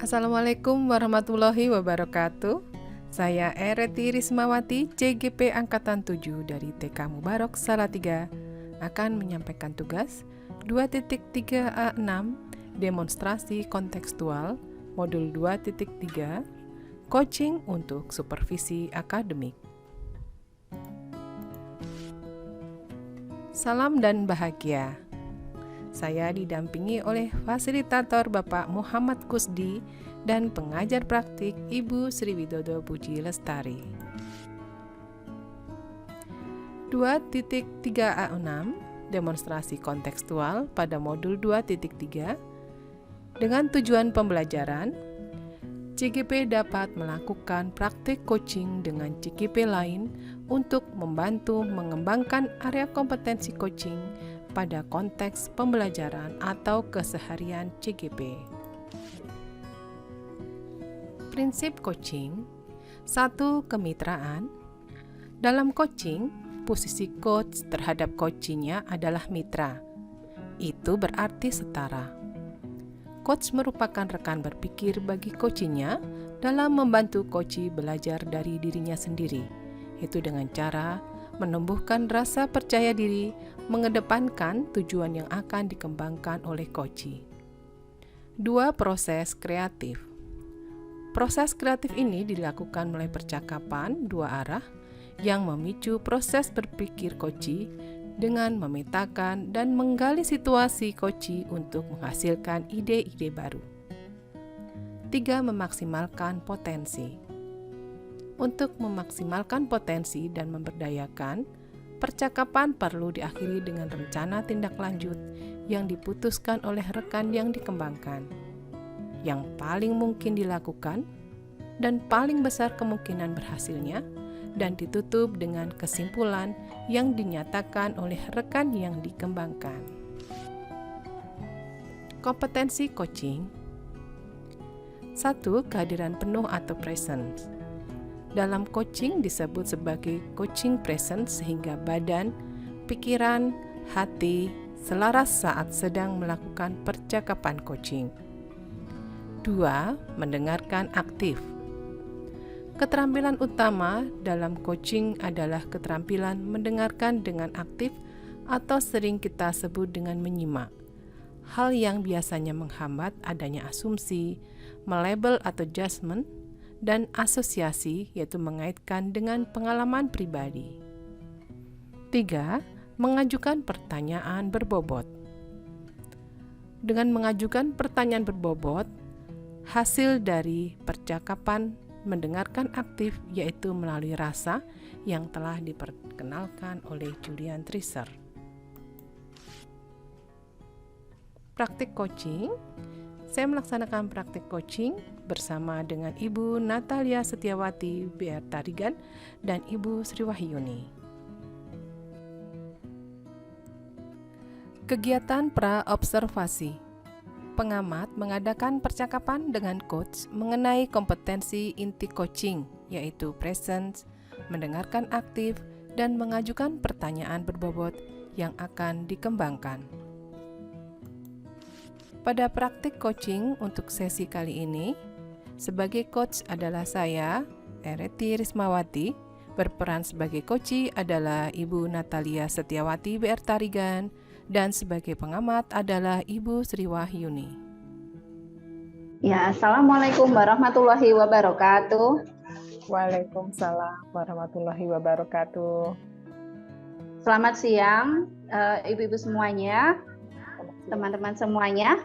Assalamualaikum warahmatullahi wabarakatuh. Saya Ereti Rismawati, CGP Angkatan 7 dari TK Mubarok Salatiga akan menyampaikan tugas 2.3A6 demonstrasi kontekstual modul 2.3 coaching untuk supervisi akademik. Salam dan bahagia. Saya didampingi oleh fasilitator Bapak Muhammad Kusdi dan pengajar praktik Ibu Sri Widodo Puji Lestari. 2.3A6 demonstrasi kontekstual pada modul 2.3 dengan tujuan pembelajaran. CGP dapat melakukan praktik coaching dengan CGP lain untuk membantu mengembangkan area kompetensi coaching pada konteks pembelajaran atau keseharian CGP. Prinsip coaching. 1. Kemitraan. Dalam coaching, posisi coach terhadap coachingnya adalah mitra. Itu berarti setara. Coach merupakan rekan berpikir bagi coachingnya dalam membantu coachee belajar dari dirinya sendiri, yaitu dengan cara menumbuhkan rasa percaya diri, mengedepankan tujuan yang akan dikembangkan oleh coachee. 2. Proses kreatif. Proses kreatif ini dilakukan melalui percakapan dua arah yang memicu proses berpikir coachee dengan memetakan dan menggali situasi coachee untuk menghasilkan ide-ide baru. 3. Memaksimalkan potensi. Untuk memaksimalkan potensi dan memberdayakan, percakapan perlu diakhiri dengan rencana tindak lanjut yang diputuskan oleh rekan yang dikembangkan, yang paling mungkin dilakukan dan paling besar kemungkinan berhasilnya, dan ditutup dengan kesimpulan yang dinyatakan oleh rekan yang dikembangkan. Kompetensi coaching. 1. Kehadiran penuh atau presence. Dalam coaching disebut sebagai coaching presence sehingga badan, pikiran, hati selaras saat sedang melakukan percakapan coaching. 2. Mendengarkan aktif. Keterampilan utama dalam coaching adalah keterampilan mendengarkan dengan aktif atau sering kita sebut dengan menyimak. Hal yang biasanya menghambat adanya asumsi, melabel atau judgment, dan asosiasi, yaitu mengaitkan dengan pengalaman pribadi. 3. Mengajukan pertanyaan berbobot. Dengan mengajukan pertanyaan berbobot, hasil dari percakapan mendengarkan aktif yaitu melalui rasa yang telah diperkenalkan oleh Julian Treacher. Praktik coaching. Saya melaksanakan praktik coaching bersama dengan Ibu Natalia Setiawati BR Tarigan dan Ibu Sri Wahyuni. Kegiatan pra-observasi. Pengamat mengadakan percakapan dengan coach mengenai kompetensi inti coaching, yaitu presence, mendengarkan aktif, dan mengajukan pertanyaan berbobot yang akan dikembangkan. Pada praktik coaching untuk sesi kali ini, sebagai coach adalah saya, Ereti Rismawati, berperan sebagai coachee adalah Ibu Natalia Setiawati BR Tarigan, dan sebagai pengamat adalah Ibu Sri Wahyuni. Ya, Assalamualaikum warahmatullahi wabarakatuh. Waalaikumsalam warahmatullahi wabarakatuh. Selamat siang, ibu-ibu semuanya, teman-teman semuanya.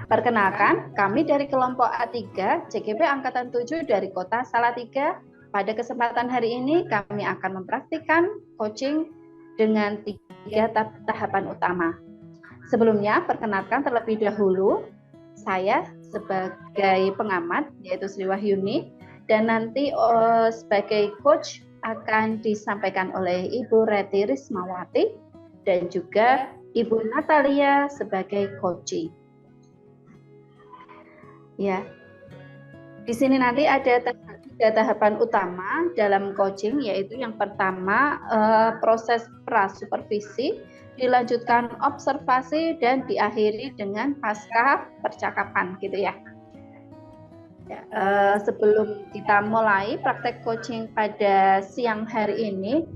Perkenalkan, kami dari kelompok A3 CGP Angkatan 7 dari Kota Salatiga. Pada kesempatan hari ini kami akan mempraktikkan coaching dengan 3 tahapan utama. Sebelumnya, perkenalkan terlebih dahulu, saya sebagai pengamat, yaitu Sri Wahyuni, dan nanti sebagai coach akan disampaikan oleh Ibu Reti Rismawati, dan juga Ibu Natalia sebagai coachee. Ya, di sini nanti ada 3 tahapan utama dalam coaching, yaitu yang pertama proses pra-supervisi, dilanjutkan observasi, dan diakhiri dengan pasca percakapan gitu ya. Ya, sebelum kita mulai praktek coaching pada siang hari ini,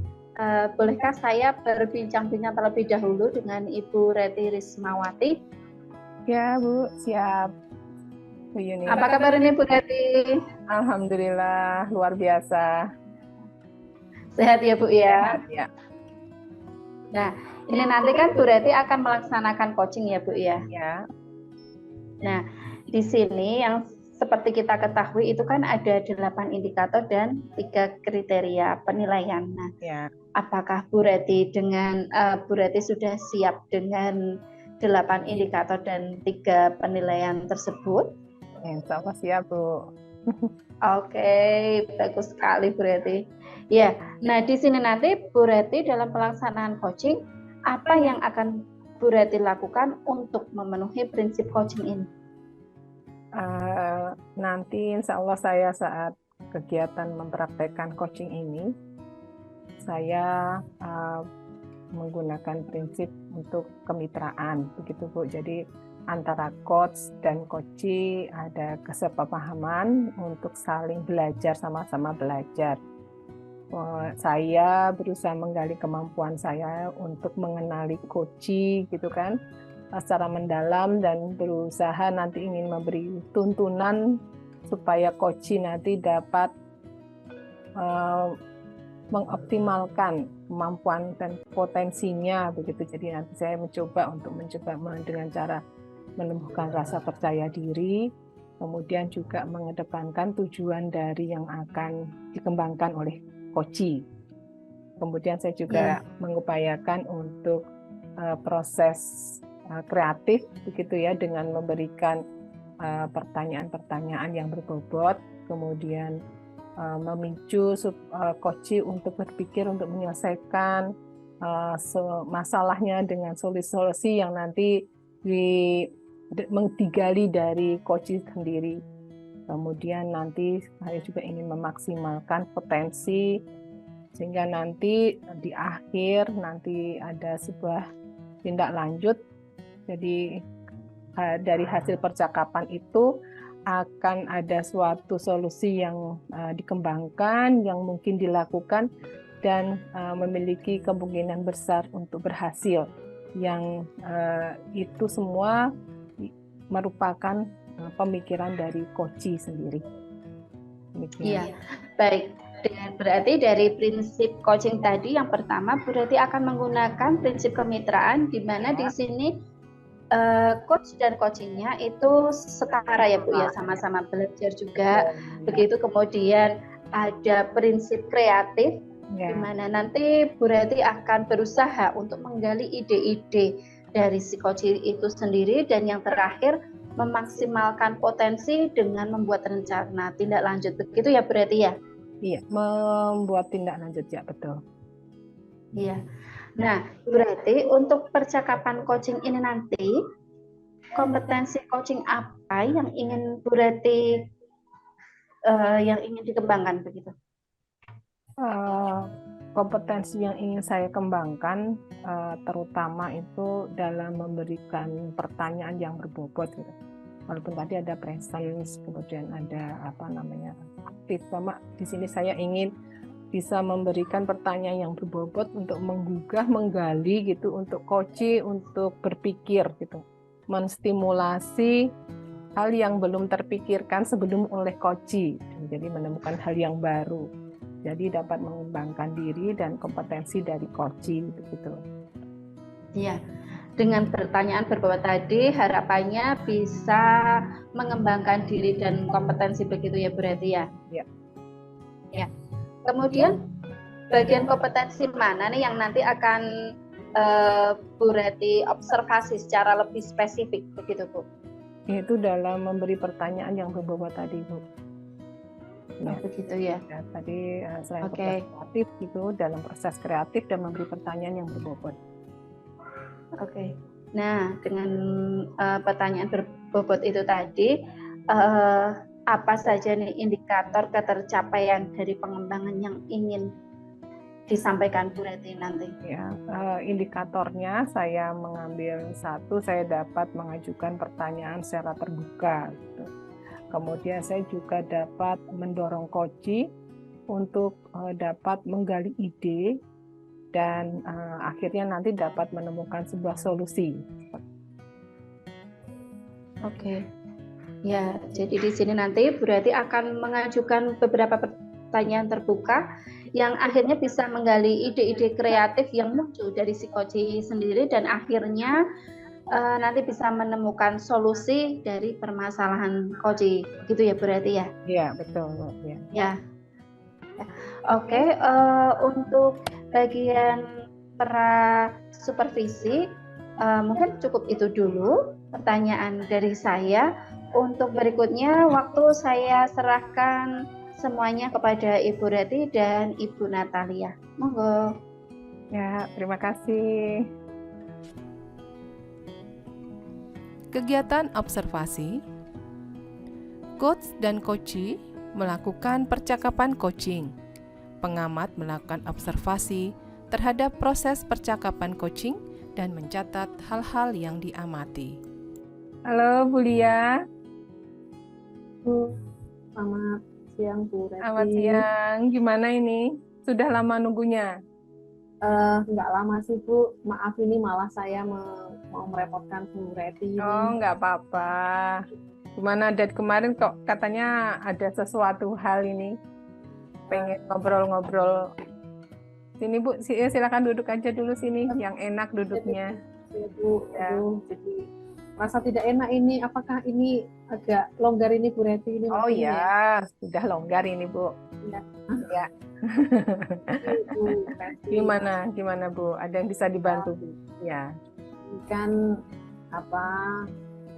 bolehkah saya berbincang-bincang terlebih dahulu dengan Ibu Reti Rismawati? Ya, Bu, siap. Bu Yuni. Apa kabar ini Bu Reti? Alhamdulillah, luar biasa. Sehat ya Bu ya? Sehat, ya. Nah, ini nanti kan Bu Reti akan melaksanakan coaching ya Bu ya? Ya. Nah, di sini yang seperti kita ketahui itu kan ada 8 indikator dan 3 kriteria penilaian. Nah, Ya. apakah Bu Reti sudah siap dengan 8 indikator dan 3 penilaian tersebut? Insya Allah siap, Bu. Oke, bagus sekali Bu Reti. Ya, nah di sini nanti Bu Reti dalam pelaksanaan coaching, apa yang akan Bu Reti lakukan untuk memenuhi prinsip coaching ini? Nanti insya Allah saya saat kegiatan mempraktekkan coaching ini, saya menggunakan prinsip untuk kemitraan, begitu Bu. Jadi antara coach dan coachee ada kesepahaman untuk saling belajar, sama-sama belajar. Saya berusaha menggali kemampuan saya untuk mengenali coachee, gitu kan, secara mendalam, dan berusaha nanti ingin memberi tuntunan supaya coachee nanti dapat mengoptimalkan kemampuan dan potensinya, begitu. Jadi nanti saya mencoba dengan cara menumbuhkan rasa percaya diri, kemudian juga mengedepankan tujuan dari yang akan dikembangkan oleh coachee. Kemudian saya juga mengupayakan untuk proses kreatif, begitu ya, dengan memberikan pertanyaan-pertanyaan yang berbobot, kemudian memicu coachee untuk berpikir untuk menyelesaikan masalahnya dengan solusi-solusi yang nanti digali dari coachee sendiri. Kemudian nanti saya juga ingin memaksimalkan potensi, sehingga nanti di akhir nanti ada sebuah tindak lanjut. Jadi dari hasil percakapan itu akan ada suatu solusi yang dikembangkan, yang mungkin dilakukan, dan memiliki kemungkinan besar untuk berhasil. Yang itu semua merupakan pemikiran dari coachee sendiri. Iya, baik. Berarti dari prinsip coaching tadi yang pertama berarti akan menggunakan prinsip kemitraan, di mana di sini coach dan coachingnya itu setara ya Bu ya, sama-sama belajar juga. Begitu, kemudian ada prinsip kreatif, di mana nanti Bu Reti akan berusaha untuk menggali ide-ide dari si coaching itu sendiri, dan yang terakhir memaksimalkan potensi dengan membuat rencana tindak lanjut. Begitu ya Bu Reti ya? Iya, membuat tindak lanjut, ya, betul. Iya. Nah, berarti untuk percakapan coaching ini nanti, kompetensi coaching apa yang ingin Bu Reti yang ingin dikembangkan begitu? Kompetensi yang ingin saya kembangkan terutama itu dalam memberikan pertanyaan yang berbobot, gitu. Walaupun tadi ada presence, kemudian ada aktif, sama di sini saya ingin bisa memberikan pertanyaan yang berbobot untuk menggugah, menggali gitu, untuk coachee untuk berpikir gitu, menstimulasi hal yang belum terpikirkan sebelum oleh coachee, jadi menemukan hal yang baru, jadi dapat mengembangkan diri dan kompetensi dari coachee gitu. Iya. Dengan pertanyaan berbobot tadi, harapannya bisa mengembangkan diri dan kompetensi begitu ya berarti ya? Ya. Ya. Kemudian bagian kompetensi mana nih yang nanti akan Bu Reti observasi secara lebih spesifik begitu Bu? Itu dalam memberi pertanyaan yang berbobot tadi Bu. Ya. Begitu ya. Tadi selain proses kreatif gitu, dalam proses kreatif dan memberi pertanyaan yang berbobot. Oke. Nah, dengan pertanyaan berbobot itu tadi, apa saja nih indikator ketercapaian dari pengembangan yang ingin disampaikan Bu Reti nanti? Ya, indikatornya saya mengambil satu, saya dapat mengajukan pertanyaan secara terbuka. Gitu. Kemudian saya juga dapat mendorong Koci untuk dapat menggali ide dan akhirnya nanti dapat menemukan sebuah solusi. Oke. Ya, jadi di sini nanti Bu Reti akan mengajukan beberapa pertanyaan terbuka yang akhirnya bisa menggali ide-ide kreatif yang muncul dari si Koci sendiri dan akhirnya nanti bisa menemukan solusi dari permasalahan Koci. Gitu ya Bu Reti ya? Iya, betul. Ya. Ya. Oke, untuk bagian pra supervisi mungkin cukup itu dulu pertanyaan dari saya. Untuk berikutnya waktu saya serahkan semuanya kepada Ibu Reti dan Ibu Natalia. Monggo. Ya, terima kasih. Kegiatan observasi, coach dan coachee melakukan percakapan coaching. Pengamat melakukan observasi terhadap proses percakapan coaching dan mencatat hal-hal yang diamati. Halo Bu Lia. Selamat siang Bu Reti. Selamat siang. Gimana ini? Sudah lama nunggunya? Nggak lama sih Bu. Maaf ini malah saya mau merepotkan Bu Reti ini. Oh, nggak apa-apa. Gimana dari kemarin kok katanya ada sesuatu hal ini? Pengen ngobrol-ngobrol. Sini Bu, silakan duduk aja dulu sini, yang enak duduknya. Ya Bu, Ya. jadi rasa tidak enak ini. Apakah ini agak longgar ini Bu Reti ini? Oh waktunya ya, sudah longgar ini Bu. Ya. Ya. Bu Reti. Gimana Bu? Ada yang bisa dibantu Bu? Ya. Kan apa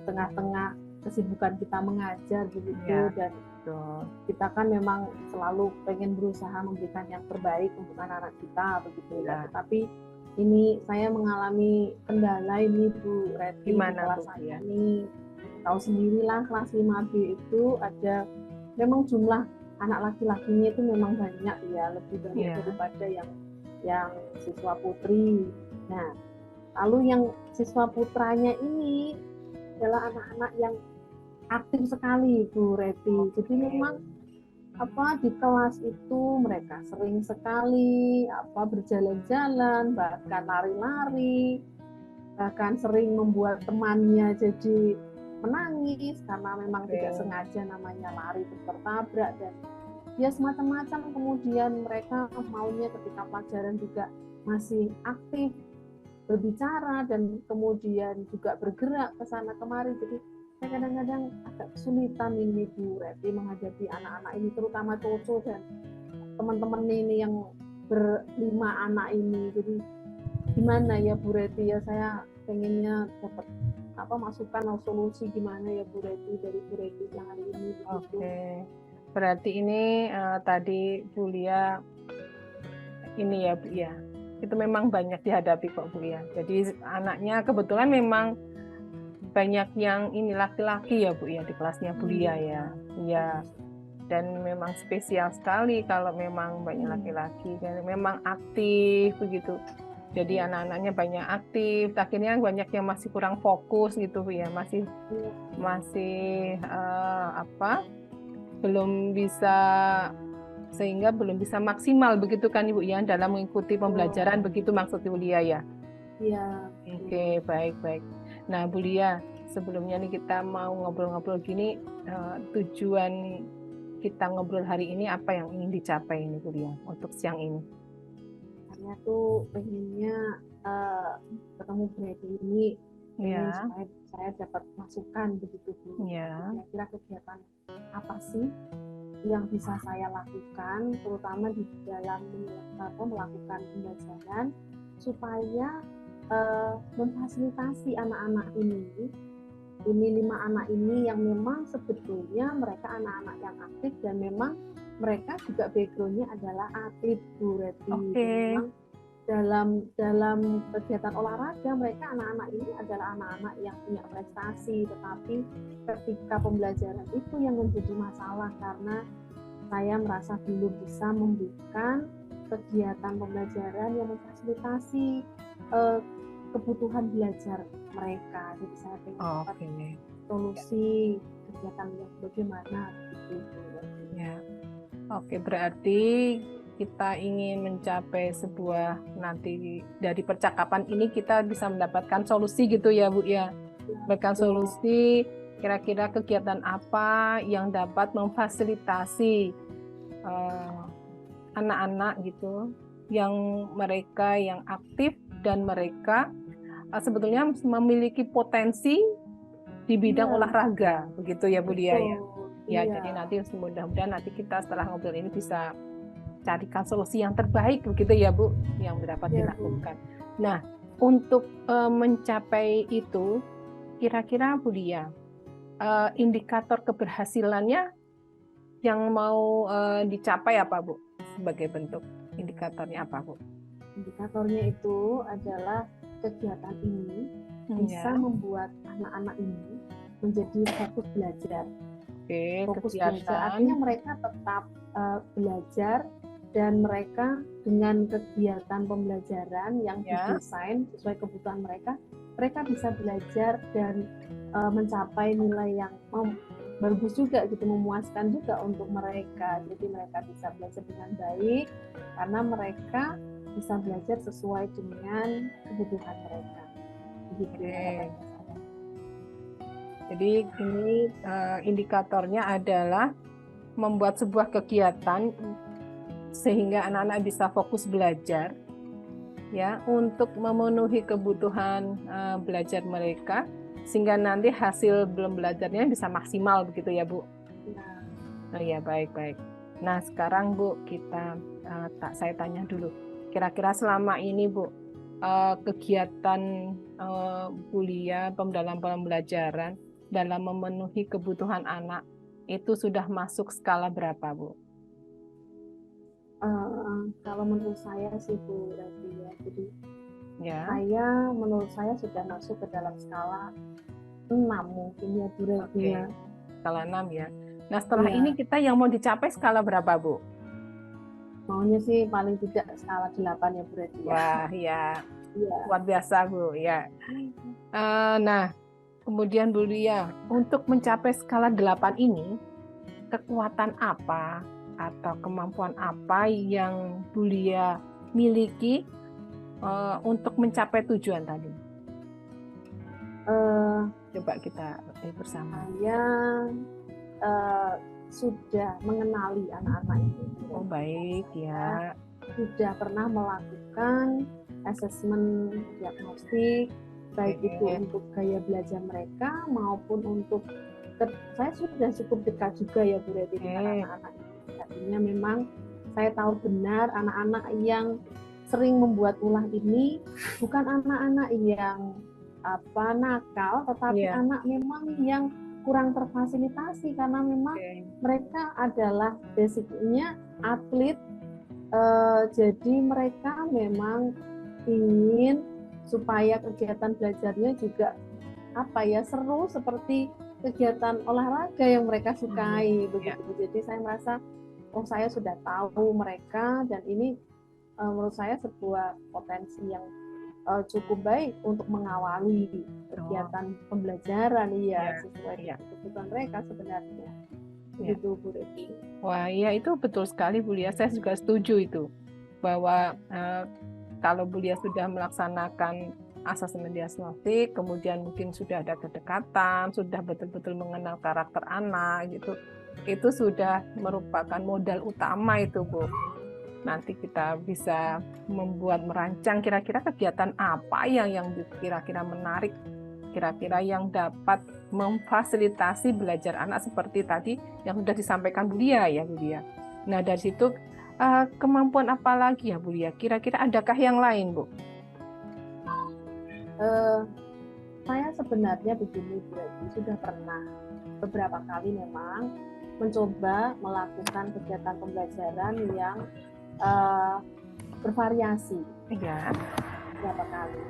tengah-tengah kesibukan kita mengajar begitu Ya. dan Tuh. kita kan memang selalu pengen berusaha memberikan yang terbaik untuk anak-anak kita begitu ya. Ya. Tetapi ini saya mengalami kendala ini Bu Reti di Gimana, kelas Bu? saya ini. Tahu sendirilah kelas 5B itu ada memang jumlah anak laki-lakinya itu memang banyak ya, lebih banyak Ya. daripada yang siswa putri. Nah, lalu yang siswa putranya ini adalah anak-anak yang aktif sekali Bu Reti. Jadi memang di kelas itu mereka sering sekali berjalan-jalan, bahkan lari-lari, bahkan sering membuat temannya jadi menangis karena memang tidak sengaja namanya lari tertabrak dan ya semacam-macam. Kemudian mereka maunya ketika pelajaran juga masih aktif berbicara dan kemudian juga bergerak ke sana kemari. Jadi saya kadang-kadang agak kesulitan ini Bu Reti menghadapi anak-anak ini, terutama Coco dan teman-teman ini yang berlima anak ini. Jadi gimana ya Bu Reti ya, saya pengennya dapat masukan atau solusi gimana ya Bu Reti dari Bu Reti yang hari ini. Oke. Berarti ini tadi Bu Lia ini ya Bu ya. Itu memang banyak dihadapi kok Bu ya. Jadi anaknya kebetulan memang banyak yang ini laki-laki ya Bu ya di kelasnya Bu Lia ya. Iya. Dan memang spesial sekali kalau memang banyak laki-laki dan memang aktif begitu. Jadi anak-anaknya banyak aktif, akhirnya banyak yang masih kurang fokus gitu Bu ya, masih belum bisa, sehingga belum bisa maksimal begitu kan Ibu ya dalam mengikuti pembelajaran, begitu maksud Bu Lia ya? Iya. Oke, baik. Nah Bu Lia, sebelumnya nih kita mau ngobrol-ngobrol gini, tujuan kita ngobrol hari ini apa yang ingin dicapai ini Bu Lia untuk siang ini? Saya tuh pengennya ketemu Bu Reti ini supaya saya dapat masukan begitu Bu. Kira-kira kegiatan apa sih yang bisa saya lakukan, terutama di dalam melakukan pembelajaran supaya memfasilitasi anak-anak ini 5 anak ini yang memang sebetulnya mereka anak-anak yang aktif dan memang mereka juga background-nya adalah atlet Bu Reti. Memang dalam kegiatan olahraga mereka anak-anak ini adalah anak-anak yang punya prestasi, tetapi ketika pembelajaran itu yang menjadi masalah karena saya merasa belum bisa memberikan kegiatan pembelajaran yang memfasilitasi kebutuhan belajar mereka. Jadi saya pengen solusi kegiatan yang bagaimana gitu. Ya. Oke, berarti kita ingin mencapai sebuah, nanti dari percakapan ini kita bisa mendapatkan solusi gitu ya Bu ya. Mendapatkan solusi kira-kira kegiatan apa yang dapat memfasilitasi anak-anak gitu, yang mereka yang aktif dan mereka sebetulnya memiliki potensi di bidang Iya. olahraga, begitu ya Bu Dia ya. Ya, Iya. jadi nanti mudah-mudahan nanti kita setelah ngobrol ini bisa carikan solusi yang terbaik begitu ya Bu, yang dapat Iya, Bu. dilakukan. Nah, untuk mencapai itu, kira-kira Bu Dia, indikator keberhasilannya yang mau dicapai apa Bu? Sebagai bentuk indikatornya apa Bu? Indikatornya itu adalah kegiatan ini bisa membuat anak-anak ini menjadi fokus belajar. Oke, Fokus kegiatan. belajar artinya mereka tetap belajar, dan mereka dengan kegiatan pembelajaran yang didesain sesuai kebutuhan mereka, mereka bisa belajar dan mencapai nilai yang bagus juga gitu, memuaskan juga untuk mereka. Jadi mereka bisa belajar dengan baik karena mereka bisa belajar sesuai dengan kebutuhan mereka. Begitu. Jadi ini indikatornya adalah membuat sebuah kegiatan sehingga anak-anak bisa fokus belajar, ya, untuk memenuhi kebutuhan belajar mereka, sehingga nanti hasil belum belajarnya bisa maksimal begitu ya Bu? Oh ya, baik-baik. Nah sekarang Bu, saya tanya dulu, kira-kira selama ini Bu, kegiatan kuliah dalam pembelajaran dalam memenuhi kebutuhan anak itu sudah masuk skala berapa Bu? Kalau menurut saya sih Bu Rati ya, jadi menurut saya sudah masuk ke dalam skala 6 mungkin ya Bu Rati ya. Skala 6 ya. Nah setelah ini kita yang mau dicapai skala berapa Bu? Maunya sih paling tidak skala 8 ya Bu Rati ya. Wah ya, luar biasa Bu ya. Nah kemudian Bu Lia, untuk mencapai skala 8 ini, kekuatan apa atau kemampuan apa yang Bu Lia miliki untuk mencapai tujuan tadi? Coba kita bersama. Saya sudah mengenali anak-anak ini. Oh baik ya. Sudah pernah melakukan asesmen diagnostik, baik itu untuk gaya belajar mereka maupun untuk saya sudah cukup dekat juga ya Bu Reti dengan anak-anak ini. Artinya memang saya tahu benar anak-anak yang sering membuat ulah ini bukan anak-anak yang nakal, tetapi anak memang yang kurang terfasilitasi karena memang mereka adalah basicnya atlet, jadi mereka memang ingin supaya kegiatan belajarnya juga seru seperti kegiatan olahraga yang mereka sukai begitu. Jadi saya merasa saya sudah tahu mereka, dan ini menurut saya sebuah potensi yang cukup baik untuk mengawali kegiatan pembelajaran sesuai kebutuhan mereka sebenarnya. Begitu Bu Reti. Wah iya, itu betul sekali Bu Lia, saya juga setuju itu bahwa kalau Bu Lia sudah melaksanakan asesmen diagnostik, kemudian mungkin sudah ada kedekatan, sudah betul-betul mengenal karakter anak gitu, itu sudah merupakan modal utama itu Bu. Nanti kita bisa merancang kira-kira kegiatan apa yang kira-kira menarik, kira-kira yang dapat memfasilitasi belajar anak seperti tadi yang sudah disampaikan Bu Lia ya Bu Lia. Nah dari situ kemampuan apa lagi ya Bu Lia? Kira-kira adakah yang lain Bu? Saya sebenarnya begini Bu Reti, sudah pernah beberapa kali memang mencoba melakukan kegiatan pembelajaran yang bervariasi beberapa kali,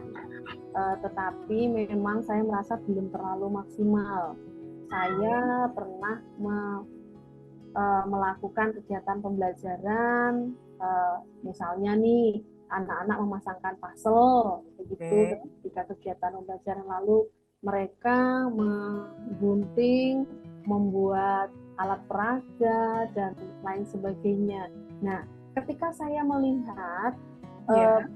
tetapi memang saya merasa belum terlalu maksimal. Saya pernah melakukan kegiatan pembelajaran, misalnya nih anak-anak memasangkan puzzle begitu ketika kegiatan pembelajaran, lalu mereka menggunting membuat alat peraga dan lain sebagainya. Nah, ketika saya melihat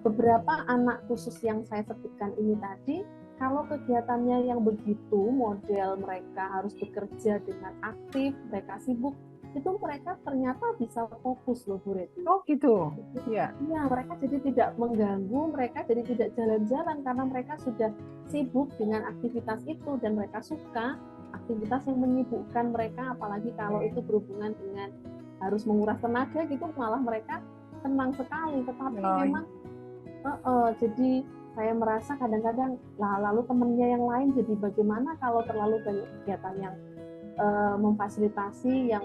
beberapa anak khusus yang saya sebutkan ini tadi, kalau kegiatannya yang begitu, model mereka harus bekerja dengan aktif, mereka sibuk, itu mereka ternyata bisa fokus loh Bu Reti. Oh gitu. Ya. Iya, mereka jadi tidak mengganggu, mereka jadi tidak jalan-jalan karena mereka sudah sibuk dengan aktivitas itu dan mereka suka aktivitas yang menyibukkan mereka, apalagi kalau itu berhubungan dengan harus menguras tenaga gitu, malah mereka senang sekali. Tetapi memang jadi saya merasa kadang-kadang lalu temennya yang lain jadi bagaimana kalau terlalu banyak kegiatan yang memfasilitasi yang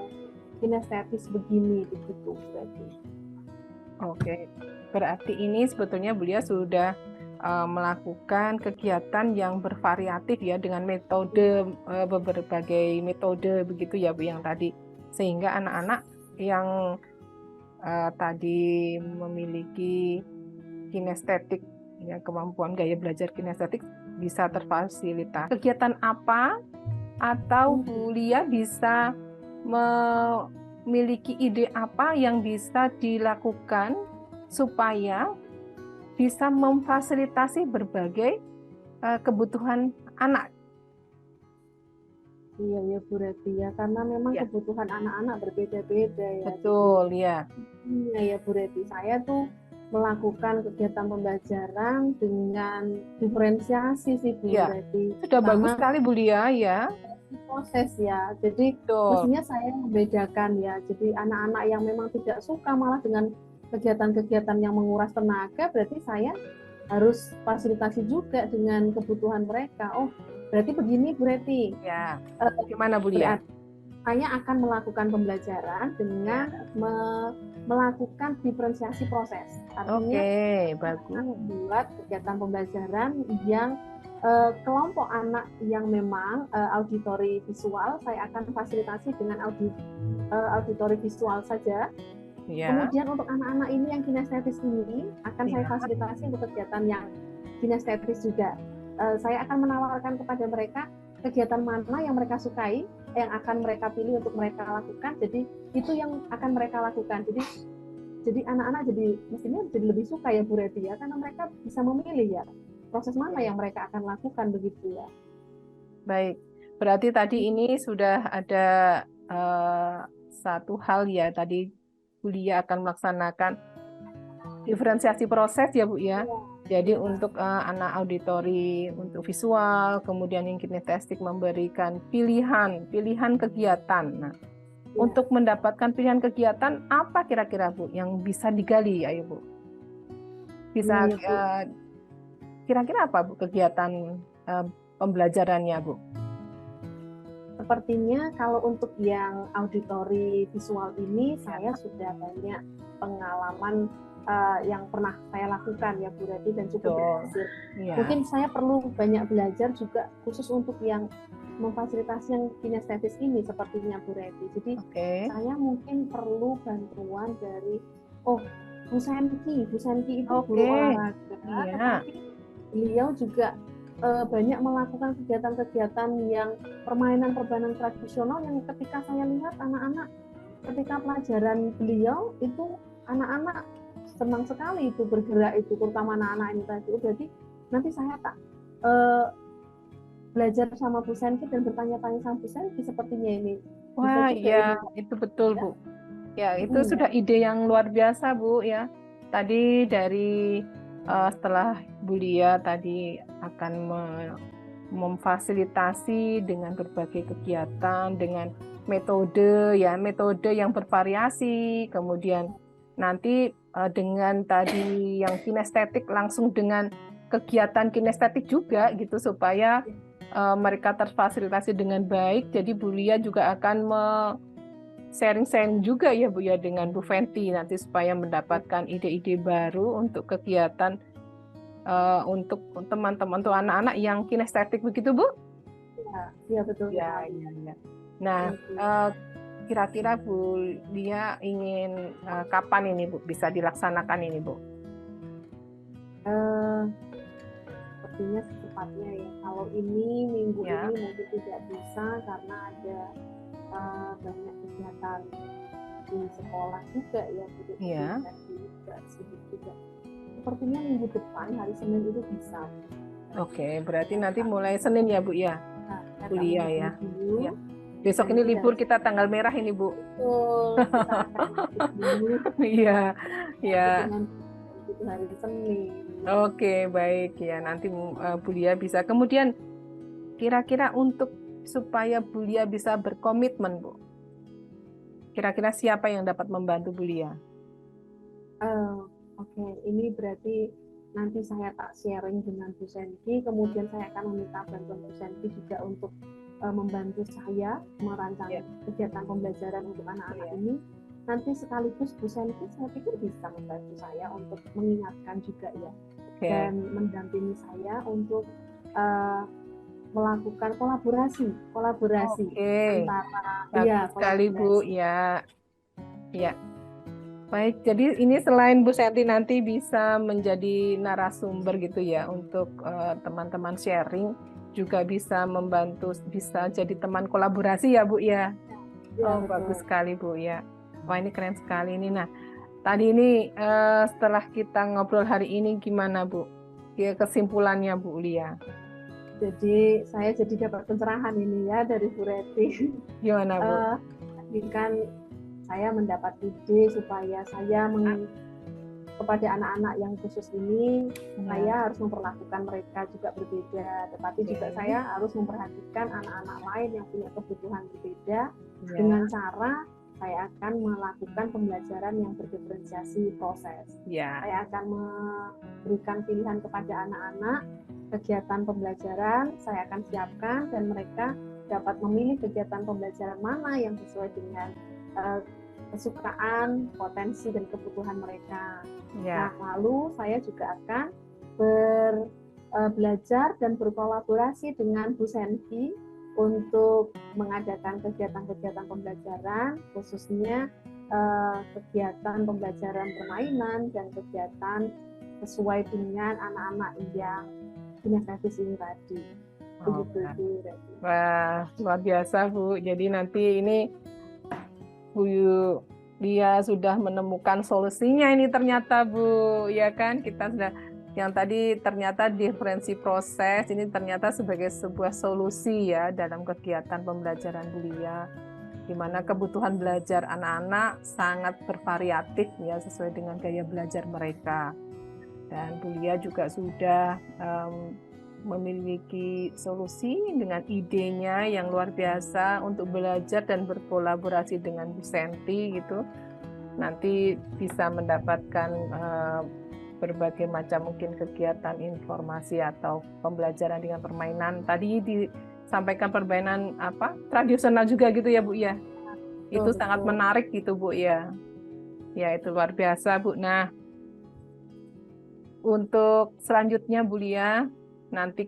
kinestetis begini begitu berarti. Oke, berarti ini sebetulnya beliau sudah melakukan kegiatan yang bervariatif ya dengan metode berbagai metode begitu ya Bu yang tadi, sehingga anak-anak yang tadi memiliki kinestetik ya, kemampuan gaya belajar kinestetik bisa terfasilitasi. Kegiatan apa atau Bu Lia bisa memiliki ide apa yang bisa dilakukan supaya bisa memfasilitasi berbagai kebutuhan anak? Iya ya Bu Reti ya, karena memang kebutuhan anak-anak berbeda-beda ya. Betul ya. Iya ya Bu Reti, saya tuh melakukan kegiatan pembelajaran dengan diferensiasi sih Bu Reti. Sudah bagus sekali Bu Lia ya. Proses ya, jadi mestinya saya membedakan ya. Jadi anak-anak yang memang tidak suka malah dengan kegiatan-kegiatan yang menguras tenaga, berarti saya harus fasilitasi juga dengan kebutuhan mereka. Oh, berarti begini Bu Reti. Ya. Gimana Bu Lia? Saya akan melakukan pembelajaran dengan melakukan diferensiasi proses. Artinya, bagus. Membuat kegiatan pembelajaran yang kelompok anak yang memang auditori visual, saya akan fasilitasi dengan auditori visual saja. Kemudian untuk anak-anak ini yang kinestetis ini akan saya fasilitasi untuk kegiatan yang kinestetis juga. Saya akan menawarkan kepada mereka kegiatan mana yang mereka sukai, yang akan mereka pilih untuk mereka lakukan. Jadi itu yang akan mereka lakukan. Jadi anak-anak mestinya jadi lebih suka ya Bu Reti ya, karena mereka bisa memilih ya proses mana yang mereka akan lakukan begitu ya. Baik, berarti tadi ini sudah ada satu hal ya, tadi Bu Lia akan melaksanakan diferensiasi proses ya Bu ya. Jadi untuk anak auditori untuk visual, kemudian yang kinestetik memberikan pilihan kegiatan. Nah, untuk mendapatkan pilihan kegiatan apa kira-kira Bu yang bisa digali ayo Bu? Bisa kira-kira apa Bu kegiatan pembelajarannya Bu? Sepertinya kalau untuk yang auditori visual ini saya sudah banyak pengalaman yang pernah saya lakukan ya Bu Reti dan cukup berhasil. Mungkin saya perlu banyak belajar juga khusus untuk yang memfasilitasi yang kinestetis ini sepertinya Bu Reti. Jadi saya mungkin perlu bantuan dari Bu Senki itu guru olahraga. Tetapi beliau juga banyak melakukan kegiatan-kegiatan yang permainan tradisional yang ketika saya lihat anak-anak ketika pelajaran beliau itu anak-anak senang sekali itu bergerak itu, terutama anak-anak ini tadi. Berarti nanti saya belajar sama Bu Senki dan bertanya-tanya sama Bu Senki sepertinya ini. Wah iya itu betul Bu. Ya itu sudah ide yang luar biasa Bu ya. Tadi dari setelah Bu Lia tadi akan memfasilitasi dengan berbagai kegiatan, dengan metode yang bervariasi, kemudian nanti dengan tadi yang kinestetik langsung dengan kegiatan kinestetik juga gitu supaya mereka terfasilitasi dengan baik. Jadi Bu Lia juga akan sharing-sharing juga ya Bu ya dengan Bu Fenty nanti supaya mendapatkan ide-ide baru untuk kegiatan untuk teman-teman untuk anak-anak yang kinestetik begitu Bu? Iya betul. Ya. Nah kira-kira Bu Lia ingin kapan ini Bu bisa dilaksanakan ini Bu? artinya secepatnya ya. Kalau ini minggu Ya. ini mungkin tidak bisa karena ada banyak kegiatan di sekolah juga ya, jadi Iya. juga sibuk juga. Sepertinya minggu depan hari Senin itu bisa. Oke, berarti nanti mulai Senin ya Bu ya, Nah, saya kuliah tak ya. dulu. Ya. Besok Dan ini itu libur, dari- kita tanggal merah ini Bu. Betul, kita akan ikut dulu Iya, ya. dengan itu hari Senin. Oke, baik ya. Nanti Bu Lia bisa. Kemudian kira-kira untuk supaya Bu Lia bisa berkomitmen, Bu. Kira-kira siapa yang dapat membantu Bu Lia? Oke, ini berarti nanti saya tak sharing dengan Bu Senti, kemudian saya akan meminta bantuan Bu Senti juga untuk membantu saya merancang Ya. kegiatan pembelajaran untuk anak-anak Ya. ini. Nanti sekaligus Bu Senti saya pikir bisa membantu saya untuk mengingatkan juga ya, Oke, dan mendampingi saya untuk melakukan kolaborasi oke. antara Bagus sekali Bu. kolaborasi. Ya, ya. Baik, jadi ini selain Bu Senti nanti bisa menjadi narasumber gitu ya untuk teman-teman sharing, juga bisa membantu, bisa jadi teman kolaborasi ya Bu ya. Ya, Oh, betul. bagus sekali Bu ya. Wah, ini keren sekali ini. Nah, tadi ini setelah kita ngobrol hari ini gimana Bu? Kesimpulannya Bu Lia. Jadi saya jadi dapat pencerahan ini ya dari Bu Reti. Gimana Bu? Tadi kan saya mendapat ide supaya saya kepada anak-anak yang khusus ini, saya harus memperlakukan mereka juga berbeda, tetapi juga Oke. saya harus memperhatikan anak-anak lain yang punya kebutuhan berbeda. Ya. Dengan cara saya akan melakukan pembelajaran yang berdiferensiasi proses. Ya. Saya akan memberikan pilihan kepada anak-anak kegiatan pembelajaran, saya akan siapkan dan mereka dapat memilih kegiatan pembelajaran mana yang sesuai dengan kesukaan, potensi, dan kebutuhan mereka. Ya. Nah, lalu saya juga akan belajar dan berkolaborasi dengan Bu Senti untuk mengadakan kegiatan-kegiatan pembelajaran, khususnya kegiatan pembelajaran permainan dan kegiatan sesuai dengan anak-anak yang punya kreatif ini tadi. Begitu, Bu. Wah, luar biasa Bu. Jadi nanti ini Bu Lia sudah menemukan solusinya ini ternyata Bu, ya kan? Kita sudah yang tadi ternyata diferensi proses ini ternyata sebagai sebuah solusi ya dalam kegiatan pembelajaran Bu Lia, di mana kebutuhan belajar anak-anak sangat bervariatif ya sesuai dengan gaya belajar mereka. Dan Bu Lia juga sudah memiliki solusi dengan idenya yang luar biasa untuk belajar dan berkolaborasi dengan Bu Senti gitu. Nanti bisa mendapatkan berbagai macam mungkin kegiatan informasi atau pembelajaran dengan permainan. Tadi disampaikan permainan tradisional juga gitu ya Bu ya. Itu Betul. sangat menarik gitu Bu ya. Ya itu luar biasa Bu. Nah, untuk selanjutnya Bu Lia, nanti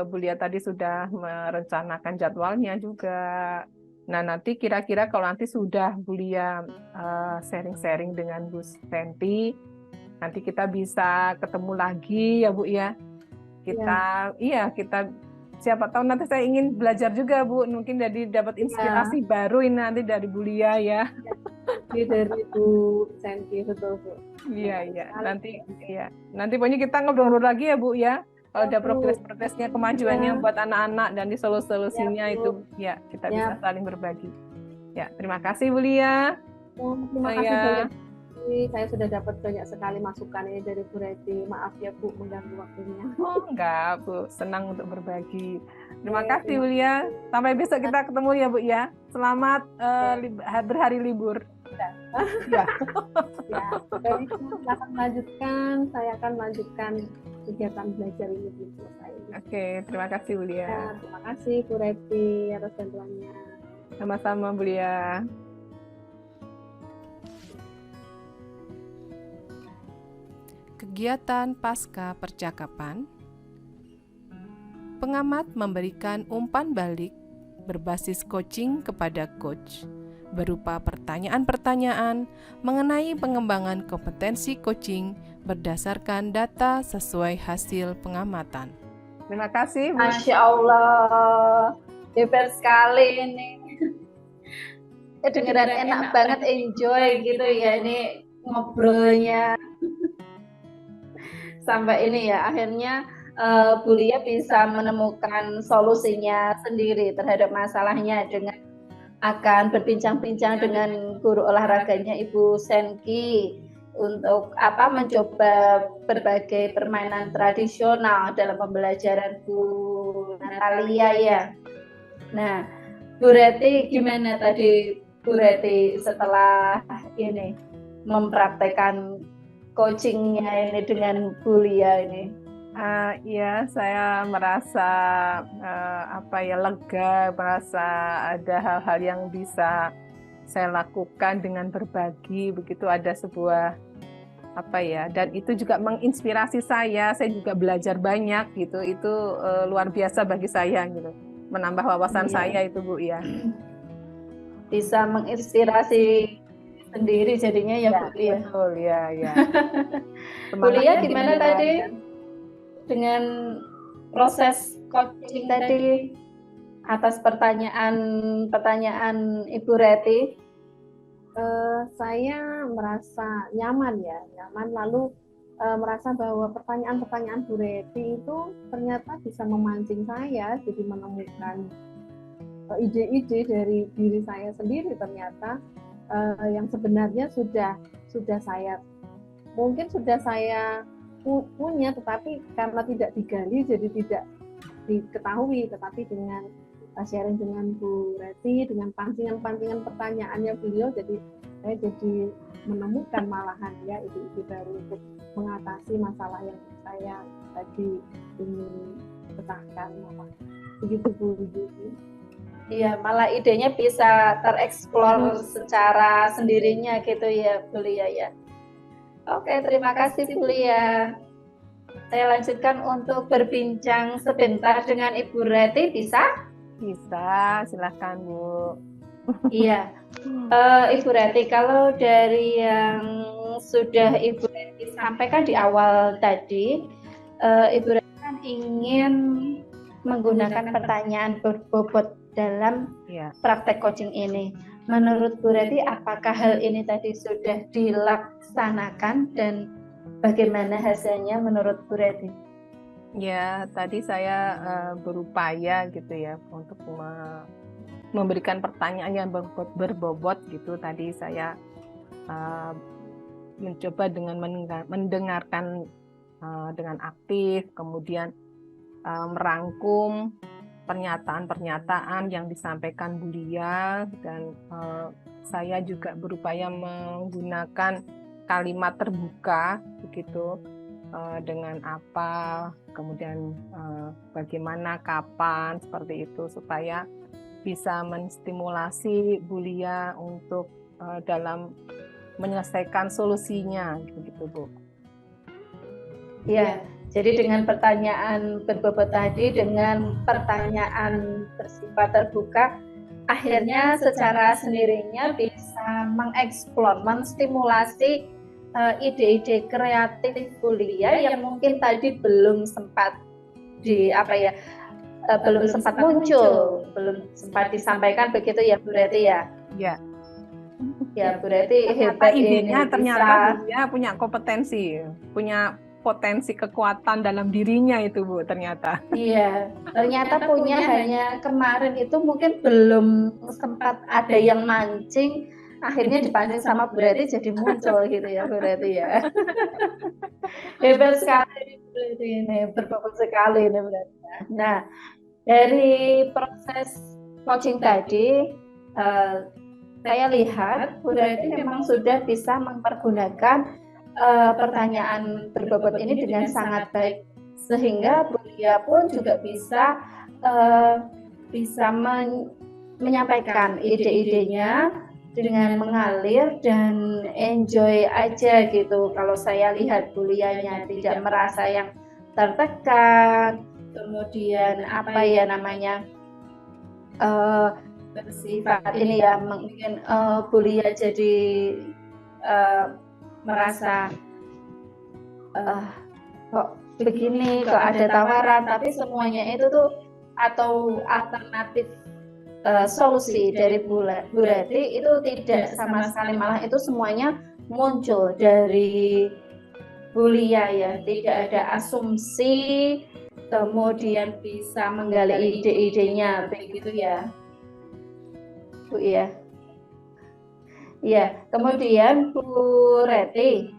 Bu Lia tadi sudah merencanakan jadwalnya juga. Nah, nanti kira-kira kalau nanti sudah Bu Lia sharing-sharing dengan Bu Senti, nanti kita bisa ketemu lagi ya Bu ya. Kita siapa tahu nanti saya ingin belajar juga Bu, mungkin jadi dapat inspirasi baru ini nanti dari Bu Lia ya. Ini dari Bu Senti, betul Bu. Iya. Nanti pokoknya kita ngobrol-ngobrol lagi ya Bu ya. Kalau ada progres-progresnya, kemajuannya buat anak-anak dan di solusinya itu ya kita bisa saling berbagi. Ya, terima kasih Bu Lia. Terima kasih banyak. Saya sudah dapat banyak sekali masukan ini dari Bu Reti. Maaf ya Bu mengganggu waktunya. Oh enggak Bu, senang untuk berbagi. Terima kasih Bu Lia. Sampai besok kita ketemu ya Bu ya. Selamat berhari libur. Ya. Baik, saya akan melanjutkan kegiatan belajar ini belum selesai. Oke, terima kasih Bu Lia. Ya, terima kasih Bu Reti atas bantuannya. Sama-sama Bu Lia. Kegiatan pasca percakapan, pengamat memberikan umpan balik berbasis coaching kepada coach berupa pertanyaan-pertanyaan mengenai pengembangan kompetensi coaching berdasarkan data sesuai hasil pengamatan. Terima kasih, Bu. Masya Allah, hebat sekali ini. Kedengeran enak banget, enjoy gitu ya ini ngobrolnya. Sampai ini ya, akhirnya Bu Lia bisa menemukan solusinya sendiri terhadap masalahnya dengan akan berbincang-bincang dengan guru olahraganya Ibu Senki untuk mencoba berbagai permainan tradisional dalam pembelajaran Bu Natalia ya. Nah, Bu Reti gimana tadi Bu Reti setelah ini mempraktekkan coachingnya ini dengan Bu Lia ini? Ya, saya merasa lega, merasa ada hal-hal yang bisa saya lakukan dengan berbagi, begitu ada sebuah dan itu juga menginspirasi saya juga belajar banyak gitu, itu luar biasa bagi saya gitu, menambah wawasan saya itu Bu ya. Bisa menginspirasi sendiri jadinya ya Bu Lia. Betul ya. Bu Lia gimana tadi dengan proses coaching tadi atas pertanyaan Ibu Reti? Saya merasa nyaman lalu merasa bahwa pertanyaan-pertanyaan Bu Reti itu ternyata bisa memancing saya jadi menemukan ide-ide dari diri saya sendiri ternyata yang sebenarnya sudah saya punya, tetapi karena tidak digali jadi tidak diketahui. Tetapi dengan sharing dengan Bu Reti, dengan pancingan-pancingan pertanyaannya beliau, jadi saya jadi menemukan malahan ya ide-ide baru untuk mengatasi masalah yang saya tadi ingin pecahkan. Begitu Bu Yuki. Iya, malah idenya bisa tereksplor secara sendirinya gitu ya Bu Lia ya. Oke, terima kasih Bu Lia. Saya lanjutkan untuk berbincang sebentar dengan Ibu Reti, bisa? Bisa, silahkan Bu. Iya, Ibu Reti, kalau dari yang sudah Ibu Reti sampaikan di awal tadi, Ibu Reti kan ingin menggunakan pertanyaan berbobot dalam praktek coaching ini. Menurut Bu Reti, apakah hal ini tadi sudah dilaksanakan dan bagaimana hasilnya menurut Bu Reti? Ya, tadi saya berupaya gitu ya untuk memberikan pertanyaan yang berbobot gitu. Tadi saya mencoba dengan mendengarkan dengan aktif, kemudian merangkum pernyataan-pernyataan yang disampaikan Bu Lia, dan saya juga berupaya menggunakan kalimat terbuka begitu, dengan apa, kemudian bagaimana, kapan, seperti itu, supaya bisa menstimulasi Bu Lia untuk dalam menyelesaikan solusinya gitu Bu. Ya, jadi dengan pertanyaan berbobot tadi, dengan pertanyaan bersifat terbuka, akhirnya secara sendirinya bisa mengeksplor, menstimulasi ide-ide kreatif Bu Lia yang mungkin tadi belum sempat belum sempat muncul, belum sempat disampaikan, begitu ya Bu Reti ya? Ya. Ya Bu Reti hebat ini. Ternyata Bu Lia punya kompetensi, punya potensi kekuatan dalam dirinya itu Bu, ternyata. Iya, ternyata punya, hanya kemarin itu mungkin belum sempat ada yang mancing, akhirnya dipancing sama Bu Reti jadi muncul gitu ya Bu Reti ya. Hebat sekali Bu Reti ini, berbobot sekali ini Bu Reti. Nah, dari proses coaching tadi saya lihat Bu Reti memang sudah bisa mempergunakan pertanyaan berbobot ini dengan sangat baik, sehingga Bu Lia pun juga bisa menyampaikan ide-idenya dengan mengalir dan enjoy aja gitu. Kalau saya lihat Bu Lianya tidak merasa yang tertekan, kemudian bersifat ini ya, mungkin Bu Lia jadi merasa kok begini, kok ada tawaran, tapi semuanya itu tuh atau alternatif solusi dari Bu Reti itu tidak sama sekali, malah itu semuanya muncul dari Bu Lia ya, tidak ada asumsi, kemudian bisa menggali ide-idenya begitu ya Bu ya. Ya, kemudian Bu Reti,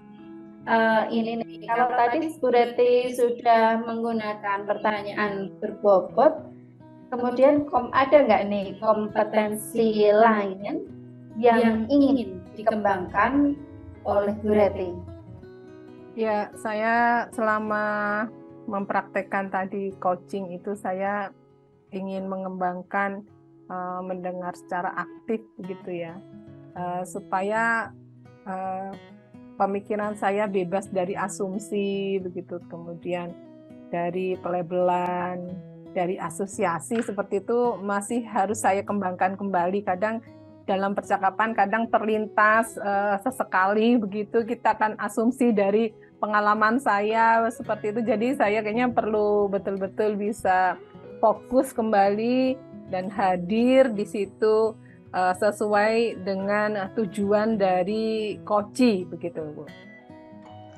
ini nih, kalau tadi Bu Reti sudah menggunakan pertanyaan berbobot, kemudian ada nggak nih kompetensi lain yang ingin dikembangkan oleh Bu Reti? Ya, saya selama mempraktekkan tadi coaching itu saya ingin mengembangkan mendengar secara aktif gitu ya, supaya pemikiran saya bebas dari asumsi begitu, kemudian dari pelabelan, dari asosiasi seperti itu masih harus saya kembangkan kembali. Kadang dalam percakapan kadang terlintas sesekali begitu kita kan asumsi dari pengalaman saya seperti itu. Jadi saya kayaknya perlu betul-betul bisa fokus kembali dan hadir di situ sesuai dengan tujuan dari coaching begitu, Bu.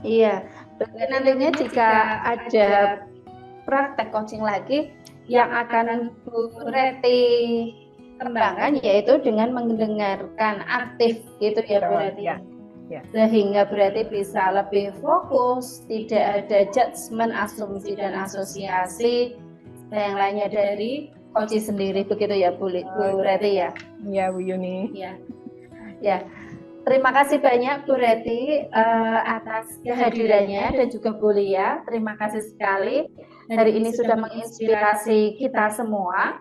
Iya, berarti nantinya jika ada praktek coaching lagi yang akan Bu Reti kembangkan, yaitu dengan mendengarkan aktif gitu ya Bu Reti. Ya. Sehingga berarti bisa lebih fokus, tidak ada judgement, asumsi dan asosiasi yang lainnya dari coaching sendiri begitu ya Bu Reti ya. Ya Bu Yuni. Ya. Terima kasih banyak Bu Reti atas kehadirannya dan juga Bu Lia. Terima kasih sekali. Hari ini sudah menginspirasi kita semua.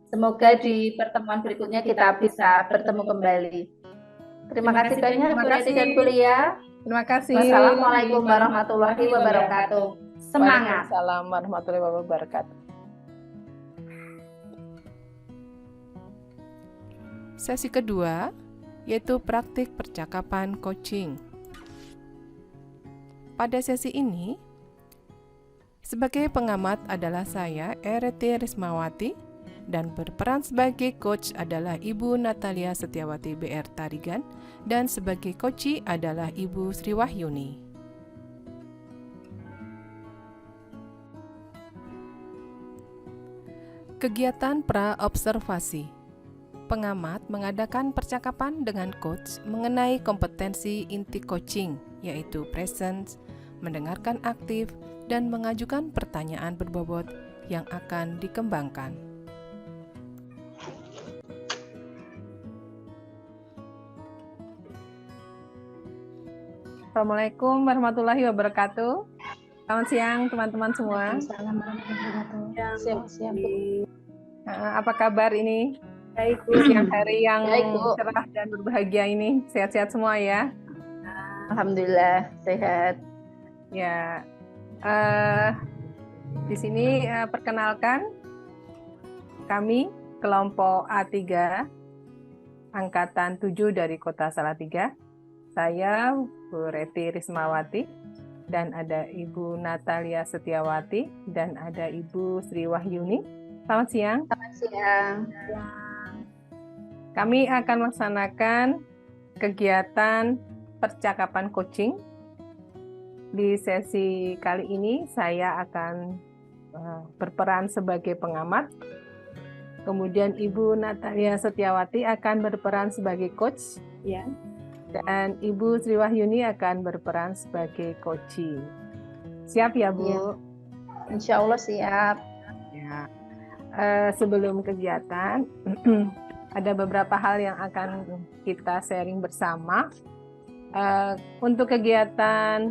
Semoga di pertemuan berikutnya kita bisa bertemu kembali. Terima kasih banyak Bu Reti dan Bu Lia. Terima kasih. Wassalamualaikum warahmatullahi wabarakatuh. Semangat. Waalaikumsalam warahmatullahi wabarakatuh. Sesi kedua yaitu praktik percakapan coaching. Pada sesi ini, sebagai pengamat adalah saya, Reti Rismawati, dan berperan sebagai coach adalah Ibu Natalia Setiawati BR Tarigan, dan sebagai coachee adalah Ibu Sri Wahyuni. Kegiatan pra-observasi. Pengamat mengadakan percakapan dengan coach mengenai kompetensi inti coaching, yaitu presence, mendengarkan aktif, dan mengajukan pertanyaan berbobot yang akan dikembangkan. Assalamualaikum warahmatullahi wabarakatuh. Selamat siang teman-teman semua. Assalamualaikum warahmatullahi wabarakatuh. Siap, Bu. Apa kabar ini? Baik, Bu. Siang hari yang Baik, Bu. cerah dan berbahagia ini. Sehat-sehat semua ya. Alhamdulillah sehat. Ya, di sini perkenalkan kami kelompok A3 angkatan 7 dari Kota Salatiga. Saya Bu Reti Rismawati dan ada Ibu Natalia Setiawati dan ada Ibu Sri Wahyuni. Selamat siang. Selamat siang. Kami akan melaksanakan kegiatan percakapan coaching. Di sesi kali ini saya akan berperan sebagai pengamat. Kemudian Ibu Natalia Setiawati akan berperan sebagai coach. Ya. Dan Ibu Sri Wahyuni akan berperan sebagai coachee. Siap ya, Bu? Ya. Insya Allah siap. Ya. Sebelum kegiatan, ada beberapa hal yang akan kita sharing bersama. Untuk kegiatan